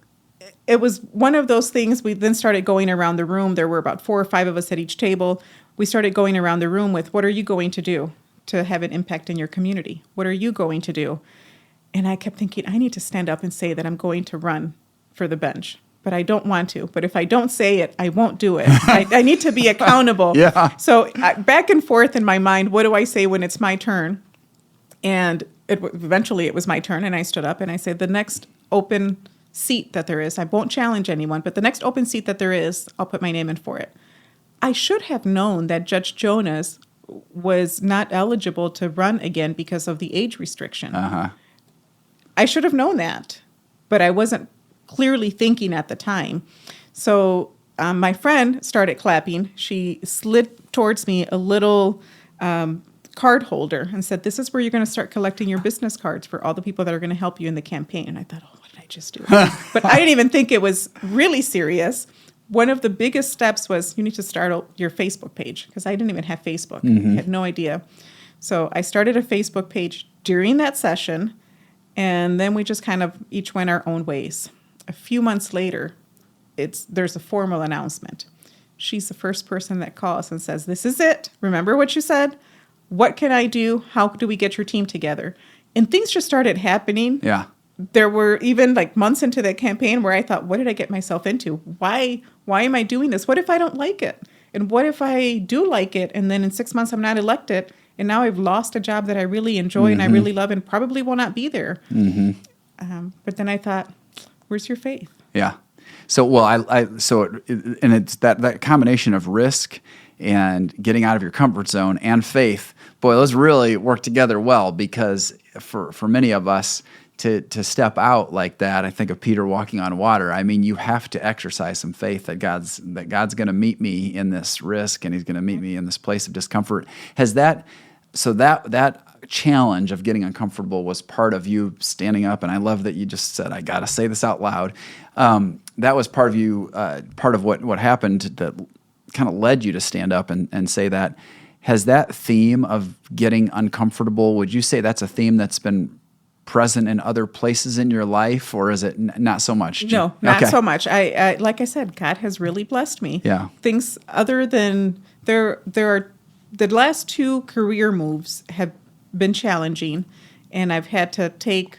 it was one of those things. We then started going around the room. There were about 4 or 5 of us at each table. We started going around the room with, what are you going to do to have an impact in your community? What are you going to do? And I kept thinking, I need to stand up and say that I'm going to run for the bench, but I don't want to. But if I don't say it, I won't do it. I need to be accountable. Yeah. So back and forth in my mind, what do I say when it's my turn? And eventually it was my turn, and I stood up and I said, the next open seat that there is, I won't challenge anyone, but the next open seat that there is, I'll put my name in for it. I should have known that Judge Jonas was not eligible to run again because of the age restriction. I should have known that, but I wasn't clearly thinking at the time. So my friend started clapping. She slid towards me a little card holder and said, "This is where you're going to start collecting your business cards for all the people that are going to help you in the campaign." And I thought, what did I just do? But I didn't even think it was really serious. One of the biggest steps was you need to start your Facebook page, because I didn't even have Facebook. I had no idea. So I started a Facebook page during that session, and then we just kind of each went our own ways. A few months later, there's a formal announcement. She's the first person that calls and says, "This is it. Remember what you said? What can I do? How do we get your team together?" And things just started happening. Yeah. There were even like months into the campaign where I thought, what did I get myself into? Why am I doing this? What if I don't like it? And what if I do like it, and then in 6 months I'm not elected, and now I've lost a job that I really enjoy and I really love and probably will not be there. But then I thought, where's your faith? Yeah. So, and it's that combination of risk and getting out of your comfort zone and faith. Boy, those really work together well, because for many of us to step out like that, I think of Peter walking on water. I mean, you have to exercise some faith that God's going to meet me in this risk, and He's going to meet me in this place of discomfort. That challenge of getting uncomfortable was part of you standing up, and I love that you just said, I got to say this out loud. That was part of you, part of what happened that kind of led you to stand up and say that. Has that theme of getting uncomfortable, would you say that's a theme that's been present in other places in your life, or is it not so much? No, not so much. I like I said, God has really blessed me. Yeah. Things other than there are the last 2 career moves have been challenging, and I've had to take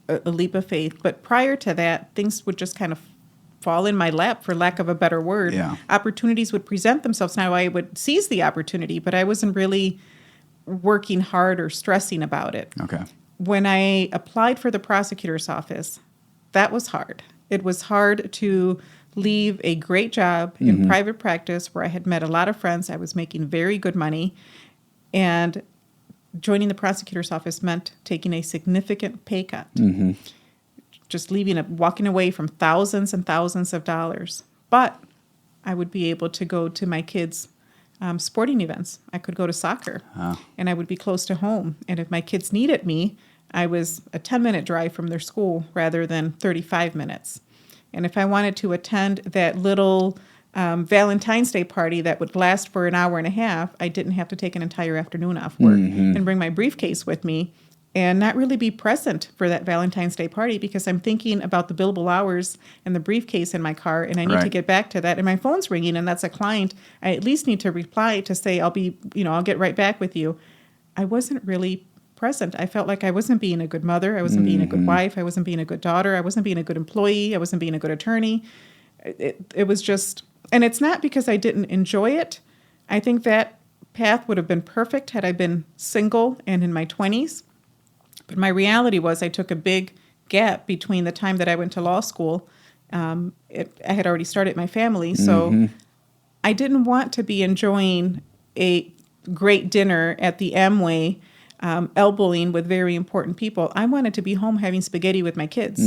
a leap of faith. But prior to that, things would just kind of fall in my lap, for lack of a better word. Yeah. Opportunities would present themselves. Now I would seize the opportunity, but I wasn't really working hard or stressing about it. Okay. When I applied for the prosecutor's office, that was hard. It was hard to leave a great job in private practice where I had met a lot of friends. I was making very good money. And joining the prosecutor's office meant taking a significant pay cut. Just walking away from thousands and thousands of dollars. But I would be able to go to my kids' sporting events. I could go to soccer, and I would be close to home. And if my kids needed me, I was a 10-minute drive from their school rather than 35 minutes. And if I wanted to attend that little Valentine's Day party that would last for an hour and a half, I didn't have to take an entire afternoon off work and bring my briefcase with me. and not really be present for that Valentine's Day party because I'm thinking about the billable hours and the briefcase in my car, and I need to get back to that. And my phone's ringing, and that's a client. I at least need to reply to say, I'll get right back with you. I wasn't really present. I felt like I wasn't being a good mother. I wasn't being a good wife. I wasn't being a good daughter. I wasn't being a good employee. I wasn't being a good attorney. It was just, and it's not because I didn't enjoy it. I think that path would have been perfect had I been single and in my 20s. But my reality was I took a big gap between the time that I went to law school. I had already started my family, so I didn't want to be enjoying a great dinner at the Amway, elbowing with very important people. I wanted to be home having spaghetti with my kids.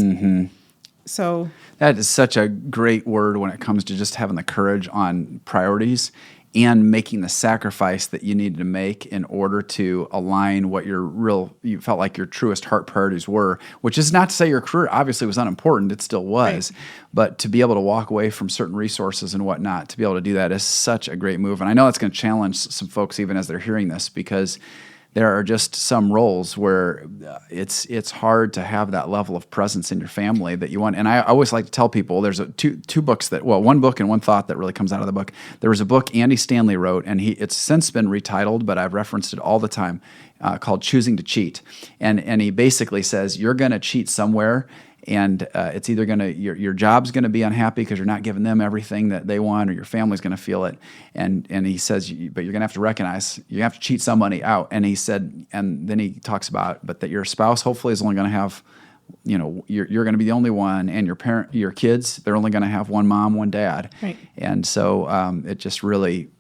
So that is such a great word when it comes to just having the courage on priorities and making the sacrifice that you needed to make in order to align what you felt like your truest heart priorities were, which is not to say your career obviously was unimportant, it still was, but to be able to walk away from certain resources and whatnot, to be able to do that is such a great move. And I know it's going to challenge some folks even as they're hearing this, because there are just some roles where it's hard to have that level of presence in your family that you want. And I always like to tell people there's two books one book and one thought that really comes out of the book. There was a book Andy Stanley wrote, and it's since been retitled, but I've referenced it all the time, called Choosing to Cheat. And he basically says you're going to cheat somewhere, and it's either your job's going to be unhappy because you're not giving them everything that they want, or your family's going to feel it. And he says, but you're going to have to recognize you have to cheat somebody out. And he said, and then he talks about, but that your spouse hopefully is only going to have, you're going to be the only one, and your kids, they're only going to have one mom, one dad. Right. And so it just really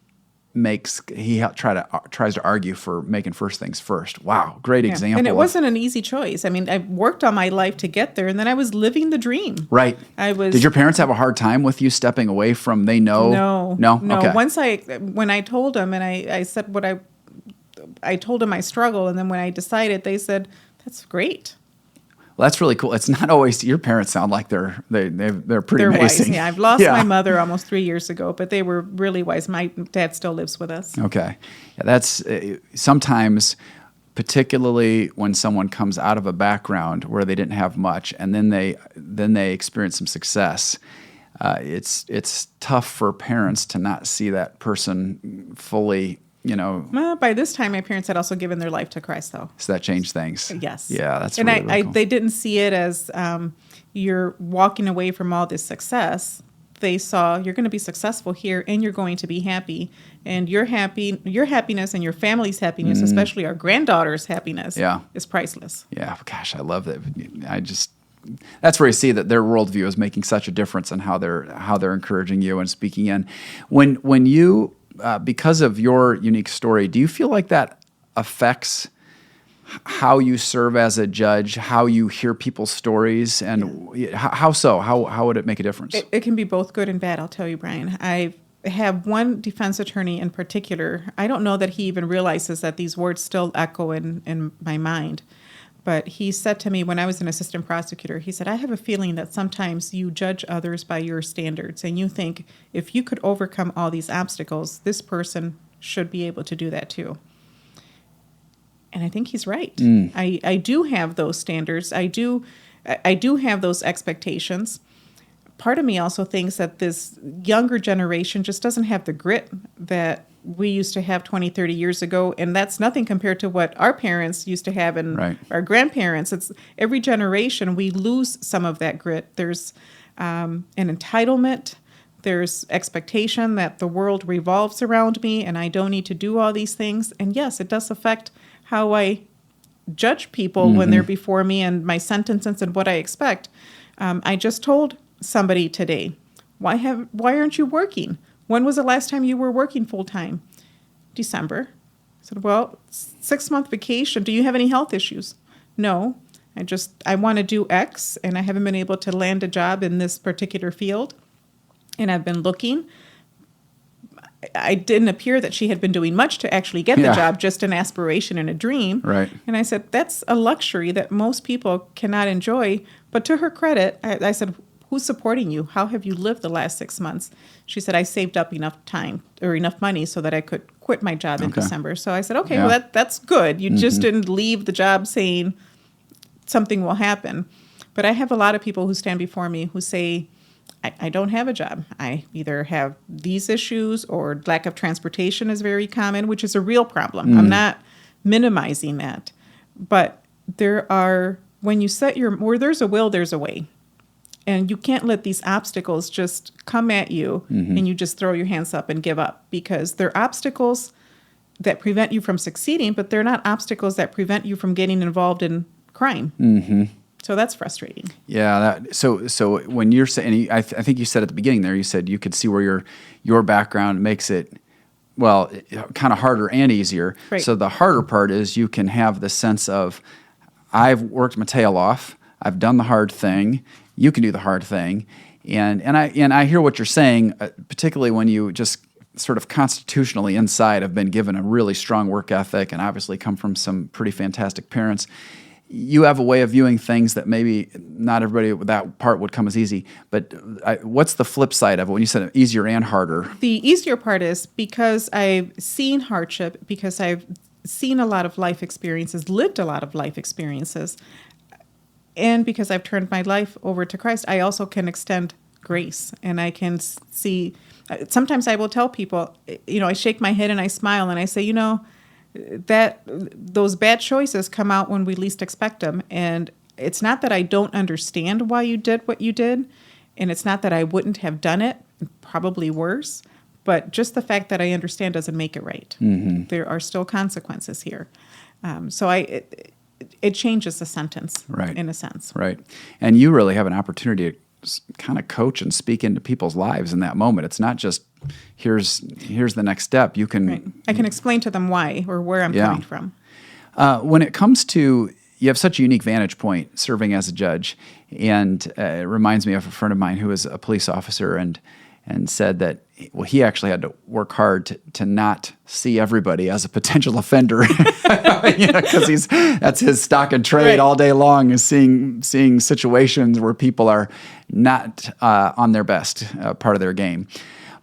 tries to argue for making first things first. Wow, great example. And it wasn't an easy choice. I mean, I worked on my life to get there, and then I was living the dream. Right. Did your parents have a hard time with you stepping away from? They know? No. Okay. Once when I told them, and I said I told them my struggle, and then when I decided, they said, "That's great." Well, that's really cool. It's not always your parents sound like they're pretty amazing. Wise. Yeah, I've lost my mother almost 3 years ago, but they were really wise. My dad still lives with us. Okay, that's sometimes, particularly when someone comes out of a background where they didn't have much, and then they experience some success. It's tough for parents to not see that person fully. Well, by this time, my parents had also given their life to Christ, though. So that changed things. Yes. Yeah, that's and really cool. They didn't see it as you're walking away from all this success. They saw you're going to be successful here, and you're going to be happy, and your happiness and your family's happiness, especially our granddaughter's happiness, is priceless. Yeah, gosh, I love that. That's where you see that their worldview is making such a difference in how they're encouraging you and speaking in. When you because of your unique story, do you feel like that affects how you serve as a judge, how you hear people's stories, and how so? How would it make a difference? It can be both good and bad, I'll tell you, Brian. I have one defense attorney in particular. I don't know that he even realizes that these words still echo in my mind. But he said to me when I was an assistant prosecutor, he said, I have a feeling that sometimes you judge others by your standards, and you think if you could overcome all these obstacles, this person should be able to do that too. And I think he's right. I do have those standards. I do have those expectations. Part of me also thinks that this younger generation just doesn't have the grit that we used to have 20, 30 years ago, and that's nothing compared to what our parents used to have and our grandparents. It's every generation we lose some of that grit. There's an entitlement. There's expectation that the world revolves around me and I don't need to do all these things. And yes, it does affect how I judge people when they're before me and my sentences and what I expect. I just told somebody today, why aren't you working? When was the last time you were working full time? December. I said, well, 6-month vacation. Do you have any health issues? No. I want to do X, and I haven't been able to land a job in this particular field. And I've been looking. I didn't appear that she had been doing much to actually get the job, just an aspiration and a dream. Right. And I said, that's a luxury that most people cannot enjoy. But to her credit, I said, who's supporting you? How have you lived the last 6 months? She said, I saved up enough time or enough money so that I could quit my job in December. So I said, okay, well, that's good. You just didn't leave the job saying something will happen. But I have a lot of people who stand before me who say, I don't have a job. I either have these issues or lack of transportation is very common, which is a real problem. I'm not minimizing that. But when you set where there's a will, there's a way. And you can't let these obstacles just come at you and you just throw your hands up and give up, because they're obstacles that prevent you from succeeding, but they're not obstacles that prevent you from getting involved in crime. So that's frustrating. Yeah. So when you're saying, I think you said at the beginning there, you said you could see where your background makes it, well, kind of harder and easier. Right. So the harder part is you can have the sense of, I've worked my tail off. I've done the hard thing. You can do the hard thing. And I hear what you're saying, particularly when you just sort of constitutionally inside have been given a really strong work ethic and obviously come from some pretty fantastic parents. You have a way of viewing things that maybe not everybody, that part would come as easy. But what's the flip side of it when you said easier and harder? The easier part is because I've seen hardship, because I've seen a lot of life experiences, lived a lot of life experiences, and because I've turned my life over to Christ, I also can extend grace. And I can see, sometimes I will tell people, I shake my head and I smile and I say, that those bad choices come out when we least expect them. And it's not that I don't understand why you did what you did, and it's not that I wouldn't have done it, probably worse, but just the fact that I understand doesn't make it right. There are still consequences here. So it changes the sentence, right, in a sense. Right. And you really have an opportunity to kind of coach and speak into people's lives in that moment. It's not just here's the next step. You can, right. I can explain to them why or where I'm coming from. When it comes to, you have such a unique vantage point serving as a judge, and it reminds me of a friend of mine who was a police officer and said that, well, he actually had to work hard to not see everybody as a potential offender, because that's his stock and trade right. all day long, is seeing situations where people are not on their best part of their game.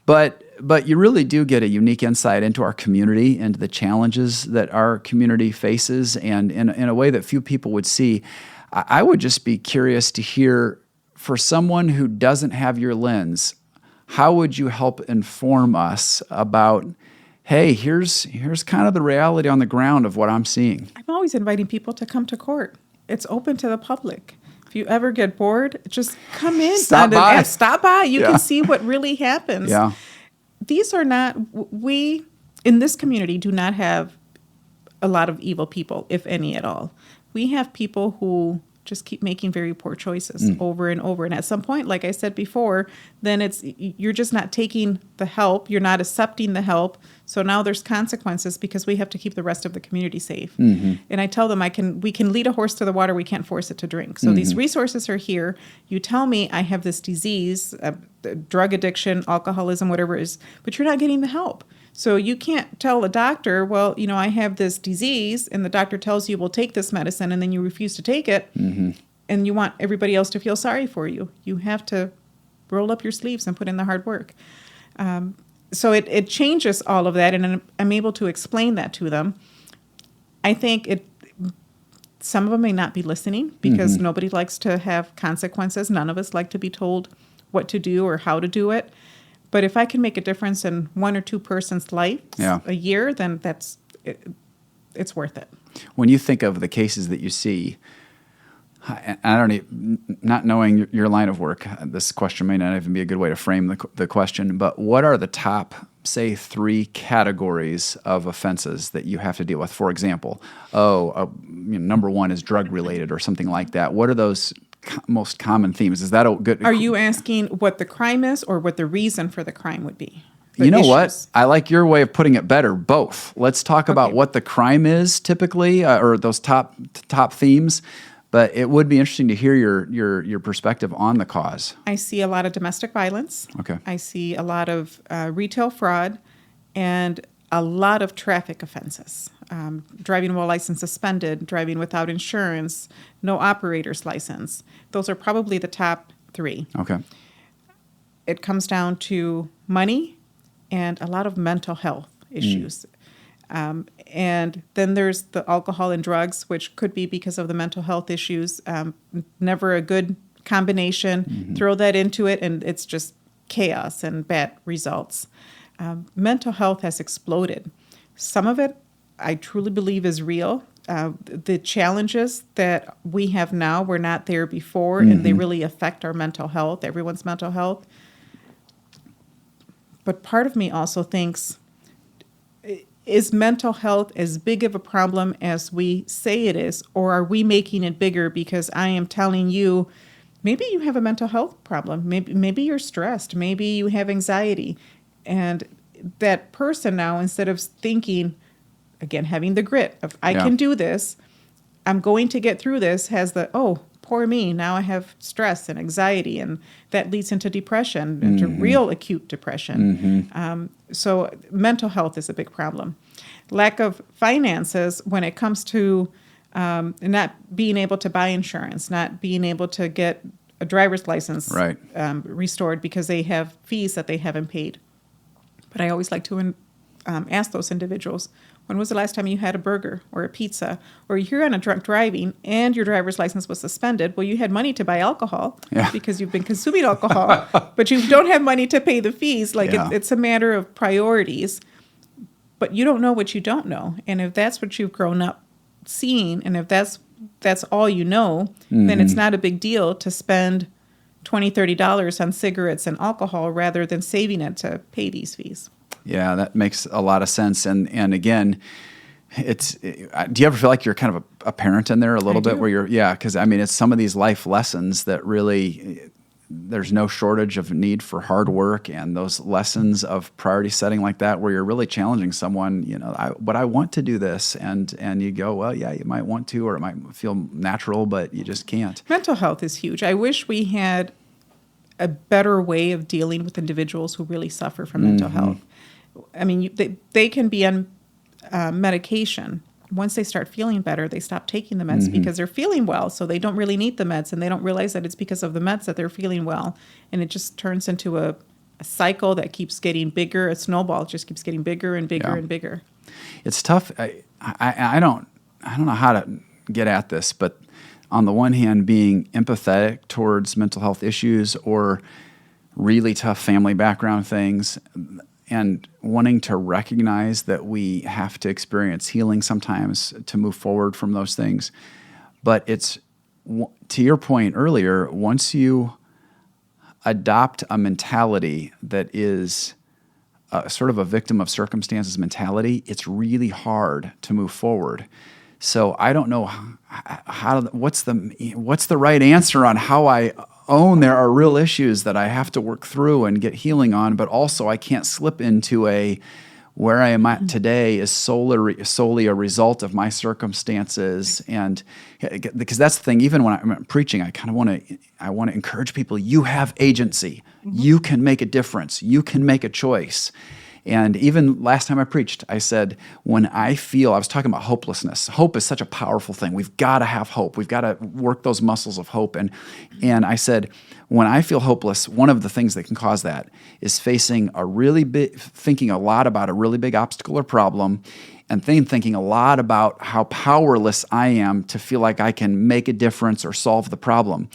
But you really do get a unique insight into our community, into the challenges that our community faces, and in a way that few people would see. I would just be curious to hear, for someone who doesn't have your lens, how would you help inform us about, hey, here's kind of the reality on the ground of what I'm seeing? I'm always inviting people to come to court. It's open to the public. If you ever get bored, just come in. Stop by. You can see what really happens. Yeah. These are not, we in this community do not have a lot of evil people, if any at all. We have people who just keep making very poor choices over and over. And at some point, like I said before, then you're just not taking the help. You're not accepting the help. So now there's consequences because we have to keep the rest of the community safe. And I tell them we can lead a horse to the water. We can't force it to drink. So these resources are here. You tell me I have this disease, drug addiction, alcoholism, whatever it is, but you're not getting the help. So you can't tell a doctor, well, I have this disease, and the doctor tells you, well, take this medicine, and then you refuse to take it, and you want everybody else to feel sorry for you. You have to roll up your sleeves and put in the hard work. So it changes all of that, and I'm able to explain that to them. I think some of them may not be listening because nobody likes to have consequences. None of us like to be told what to do or how to do it. But if I can make a difference in one or two persons' lives a year, then it's worth it. When you think of the cases that you see, not knowing your line of work, this question may not even be a good way to frame the question, but what are the top, say, 3 categories of offenses that you have to deal with? For example, number 1 is drug-related or something like that. What are those most common themes? Is that a good... Are you asking what the crime is or what the reason for the crime would be? You know what? I like your way of putting it better. Both. Let's talk about what the crime is typically, or those top themes. But it would be interesting to hear your perspective on the cause. I see a lot of domestic violence. Okay. I see a lot of retail fraud and a lot of traffic offenses. Driving while license suspended, driving without insurance, no operator's license. Those are probably the top three. Okay. It comes down to money and a lot of mental health issues. And then there's the alcohol and drugs, which could be because of the mental health issues. Never a good combination. Throw that into it, and it's just chaos and bad results. Mental health has exploded. Some of it, I truly believe, is real. The challenges that we have now were not there before, and they really affect our mental health, everyone's mental health. But part of me also thinks, is mental health as big of a problem as we say it is, or are we making it bigger because I am telling you, maybe you have a mental health problem, maybe you're stressed, maybe you have anxiety, and that person now, instead of thinking, again, having the grit of I can do this, I'm going to get through this, has the, oh, poor me, now I have stress and anxiety, and that leads into depression, into real acute depression. So mental health is a big problem. Lack of finances when it comes to not being able to buy insurance, not being able to get a driver's license restored because they have fees that they haven't paid. But I always like to ask those individuals, when was the last time you had a burger or a pizza, or you're on a drunk driving and your driver's license was suspended? Well, you had money to buy alcohol because you've been consuming alcohol, but you don't have money to pay the fees. Like it's a matter of priorities, but you don't know what you don't know. And if that's what you've grown up seeing, and if that's all you know, then it's not a big deal to spend $20, $30 on cigarettes and alcohol rather than saving it to pay these fees. Yeah, that makes a lot of sense. And again, do you ever feel like you're kind of a parent in there a little bit, where because I mean, it's some of these life lessons that really, there's no shortage of need for hard work, and those lessons of priority setting like that, where you're really challenging someone, but I want to do this. And you go, well, yeah, you might want to, or it might feel natural, but you just can't. Mental health is huge. I wish we had a better way of dealing with individuals who really suffer from mental health. I mean, they can be on medication. Once they start feeling better, they stop taking the meds because they're feeling well, so they don't really need the meds, and they don't realize that it's because of the meds that they're feeling well. And it just turns into a cycle that keeps getting bigger. A snowball just keeps getting bigger and bigger and bigger. It's tough. I don't know how to get at this, but on the one hand, being empathetic towards mental health issues or really tough family background things, and wanting to recognize that we have to experience healing sometimes to move forward from those things. But it's, to your point earlier, once you adopt a mentality that is sort of a victim of circumstances mentality, it's really hard to move forward. So I don't know what's the right answer on how I own there are real issues that I have to work through and get healing on, but also I can't slip into where I am at today is solely a result of my circumstances. And because that's the thing, even when I'm preaching, I kind of want to encourage people, you have agency. You can make a difference. You can make a choice. And even last time I preached, I said, I was talking about hopelessness. Hope is such a powerful thing. We've got to have hope. We've got to work those muscles of hope. And I said, when I feel hopeless, one of the things that can cause that is thinking a lot about a really big obstacle or problem, and thinking a lot about how powerless I am to feel like I can make a difference or solve the problem.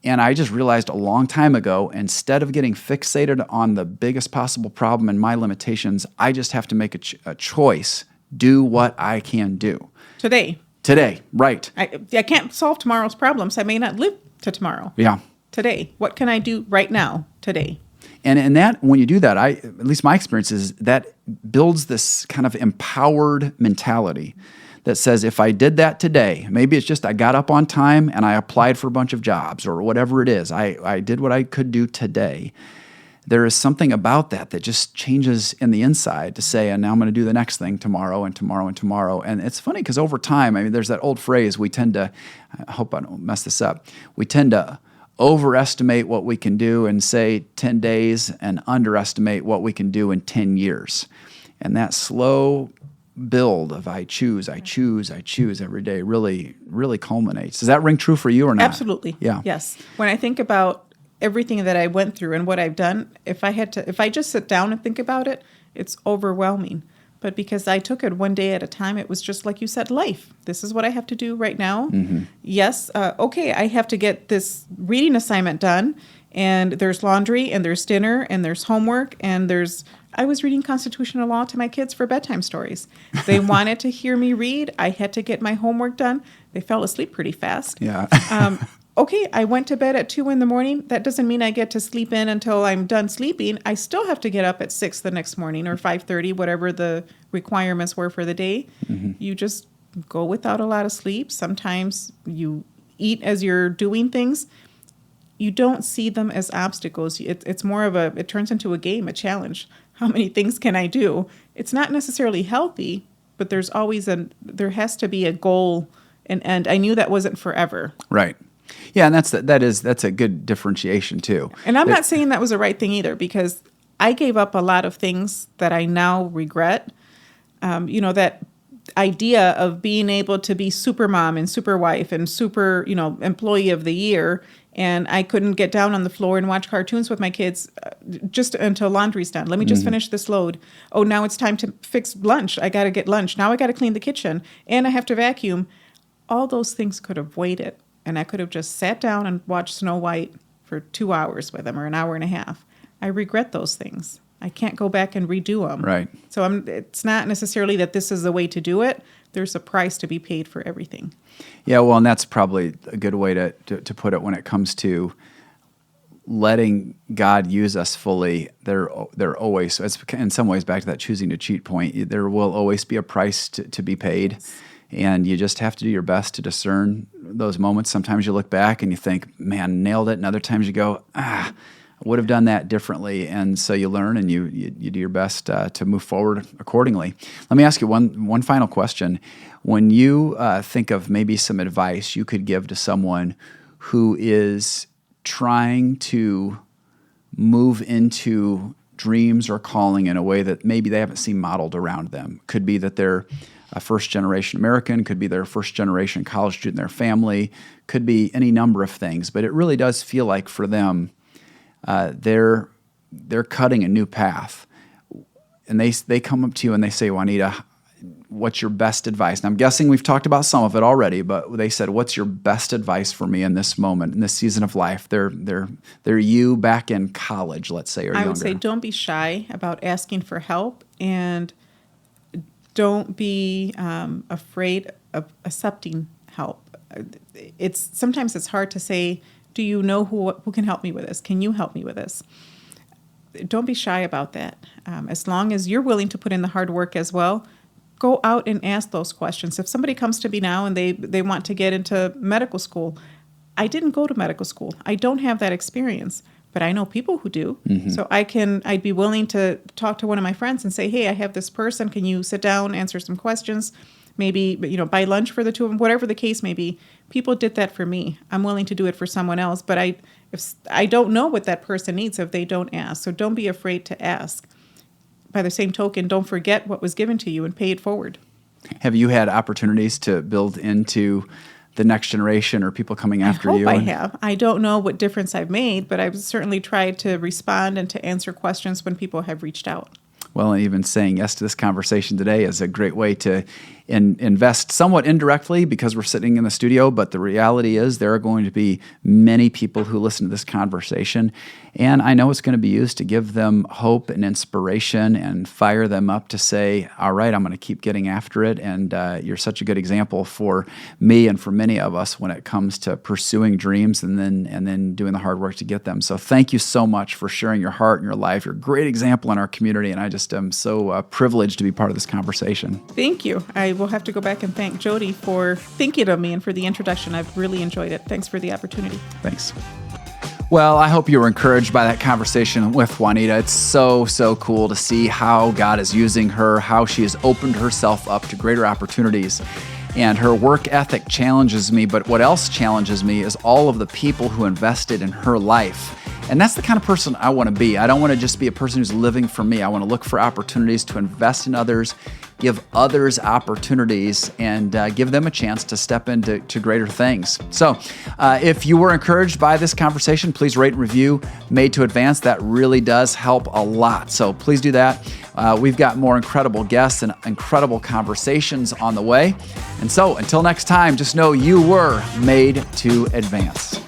And I just realized a long time ago, instead of getting fixated on the biggest possible problem and my limitations, I just have to make a choice, do what I can do. Today, right. I can't solve tomorrow's problems. I may not live to tomorrow. Yeah. Today, what can I do right now, today? And that, when you do that, at least my experience is that builds this kind of empowered mentality that says, if I did that today, maybe it's just I got up on time and I applied for a bunch of jobs or whatever it is. I did what I could do today. There is something about that just changes in the inside to say, and now I'm going to do the next thing tomorrow and tomorrow and tomorrow. And it's funny because over time, I mean, there's that old phrase, I hope I don't mess this up, we tend to overestimate what we can do in, say, 10 days and underestimate what we can do in 10 years. And that slow build of I choose every day really, really culminates. Does that ring true for you or not? Absolutely. Yeah. Yes. When I think about everything that I went through and what I've done, if I just sit down and think about it, it's overwhelming. But because I took it one day at a time, it was just like you said, life. This is what I have to do right now. Mm-hmm. Yes, okay, I have to get this reading assignment done, and there's laundry, and there's dinner, and there's homework, and I was reading constitutional law to my kids for bedtime stories. They wanted to hear me read. I had to get my homework done. They fell asleep pretty fast. Yeah. Okay, I went to bed at 2 a.m. That doesn't mean I get to sleep in until I'm done sleeping. I still have to get up at 6 the next morning or 5:30, whatever the requirements were for the day. Mm-hmm. You just go without a lot of sleep. Sometimes you eat as you're doing things. You don't see them as obstacles. It's more of it turns into a game, a challenge. How many things can I do? It's not necessarily healthy, but there has to be a goal, and I knew that wasn't forever. Right. Yeah, and that's a good differentiation too. And I'm not saying that was the right thing either, because I gave up a lot of things that I now regret. That idea of being able to be super mom and super wife and super, employee of the year, and I couldn't get down on the floor and watch cartoons with my kids just until laundry's done. Let me just finish this load. Oh, now it's time to fix lunch. I got to get lunch. Now I got to clean the kitchen, and I have to vacuum. All those things could have waited. And I could have just sat down and watched Snow White for 2 hours with them, or an hour and a half. I regret those things. I can't go back and redo them. Right. So it's not necessarily that this is the way to do it. There's a price to be paid for everything. Yeah, well, and that's probably a good way to put it when it comes to letting God use us fully. There always, so it's in some ways back to that choosing to cheat point. There will always be a price to be paid. Yes. And you just have to do your best to discern those moments. Sometimes you look back and you think, man, nailed it. And other times you go, I would have done that differently. And so you learn and you do your best to move forward accordingly. Let me ask you one final question. When you think of maybe some advice you could give to someone who is trying to move into dreams or calling in a way that maybe they haven't seen modeled around them, could be that they're a first-generation American, could be their first-generation college student in their family, could be any number of things. But it really does feel like for them, they're cutting a new path. And they come up to you and they say, Juanita, what's your best advice? And I'm guessing we've talked about some of it already, but they said, what's your best advice for me in this moment, in this season of life? They're you back in college, let's say, or younger. I would say don't be shy about asking for help, and don't be afraid of accepting help. Sometimes it's hard to say, do you know who can help me with this? Can you help me with this? Don't be shy about that. As long as you're willing to put in the hard work as well, go out and ask those questions. If somebody comes to me now and they want to get into medical school, I didn't go to medical school. I don't have that experience. But I know people who do. Mm-hmm. So I'd be willing to talk to one of my friends and say, hey, I have this person. Can you sit down, answer some questions? Maybe, buy lunch for the two of them, whatever the case may be. People did that for me. I'm willing to do it for someone else. But if I don't know what that person needs if they don't ask. So don't be afraid to ask. By the same token, don't forget what was given to you and pay it forward. Have you had opportunities to build into the next generation or people coming after you? I have. I don't know what difference I've made, but I've certainly tried to respond and to answer questions when people have reached out. Well, and even saying yes to this conversation today is a great way to invest somewhat indirectly because we're sitting in the studio, but the reality is there are going to be many people who listen to this conversation, and I know it's going to be used to give them hope and inspiration and fire them up to say, all right, I'm going to keep getting after it, and you're such a good example for me and for many of us when it comes to pursuing dreams and then doing the hard work to get them. So thank you so much for sharing your heart and your life. You're a great example in our community, and I just am so privileged to be part of this conversation. Thank you. I will have to go back and thank Jody for thinking of me and for the introduction. I've really enjoyed it. Thanks for the opportunity. Thanks. Well, I hope you were encouraged by that conversation with Juanita. It's so cool to see how God is using her, how she has opened herself up to greater opportunities. And her work ethic challenges me, but what else challenges me is all of the people who invested in her life And that's the kind of person I want to be. I don't want to just be a person who's living for me. I want to look for opportunities to invest in others, give others opportunities, and give them a chance to step into greater things. So if you were encouraged by this conversation, please rate and review Made to Advance. That really does help a lot. So please do that. We've got more incredible guests and incredible conversations on the way. And so until next time, just know you were made to advance.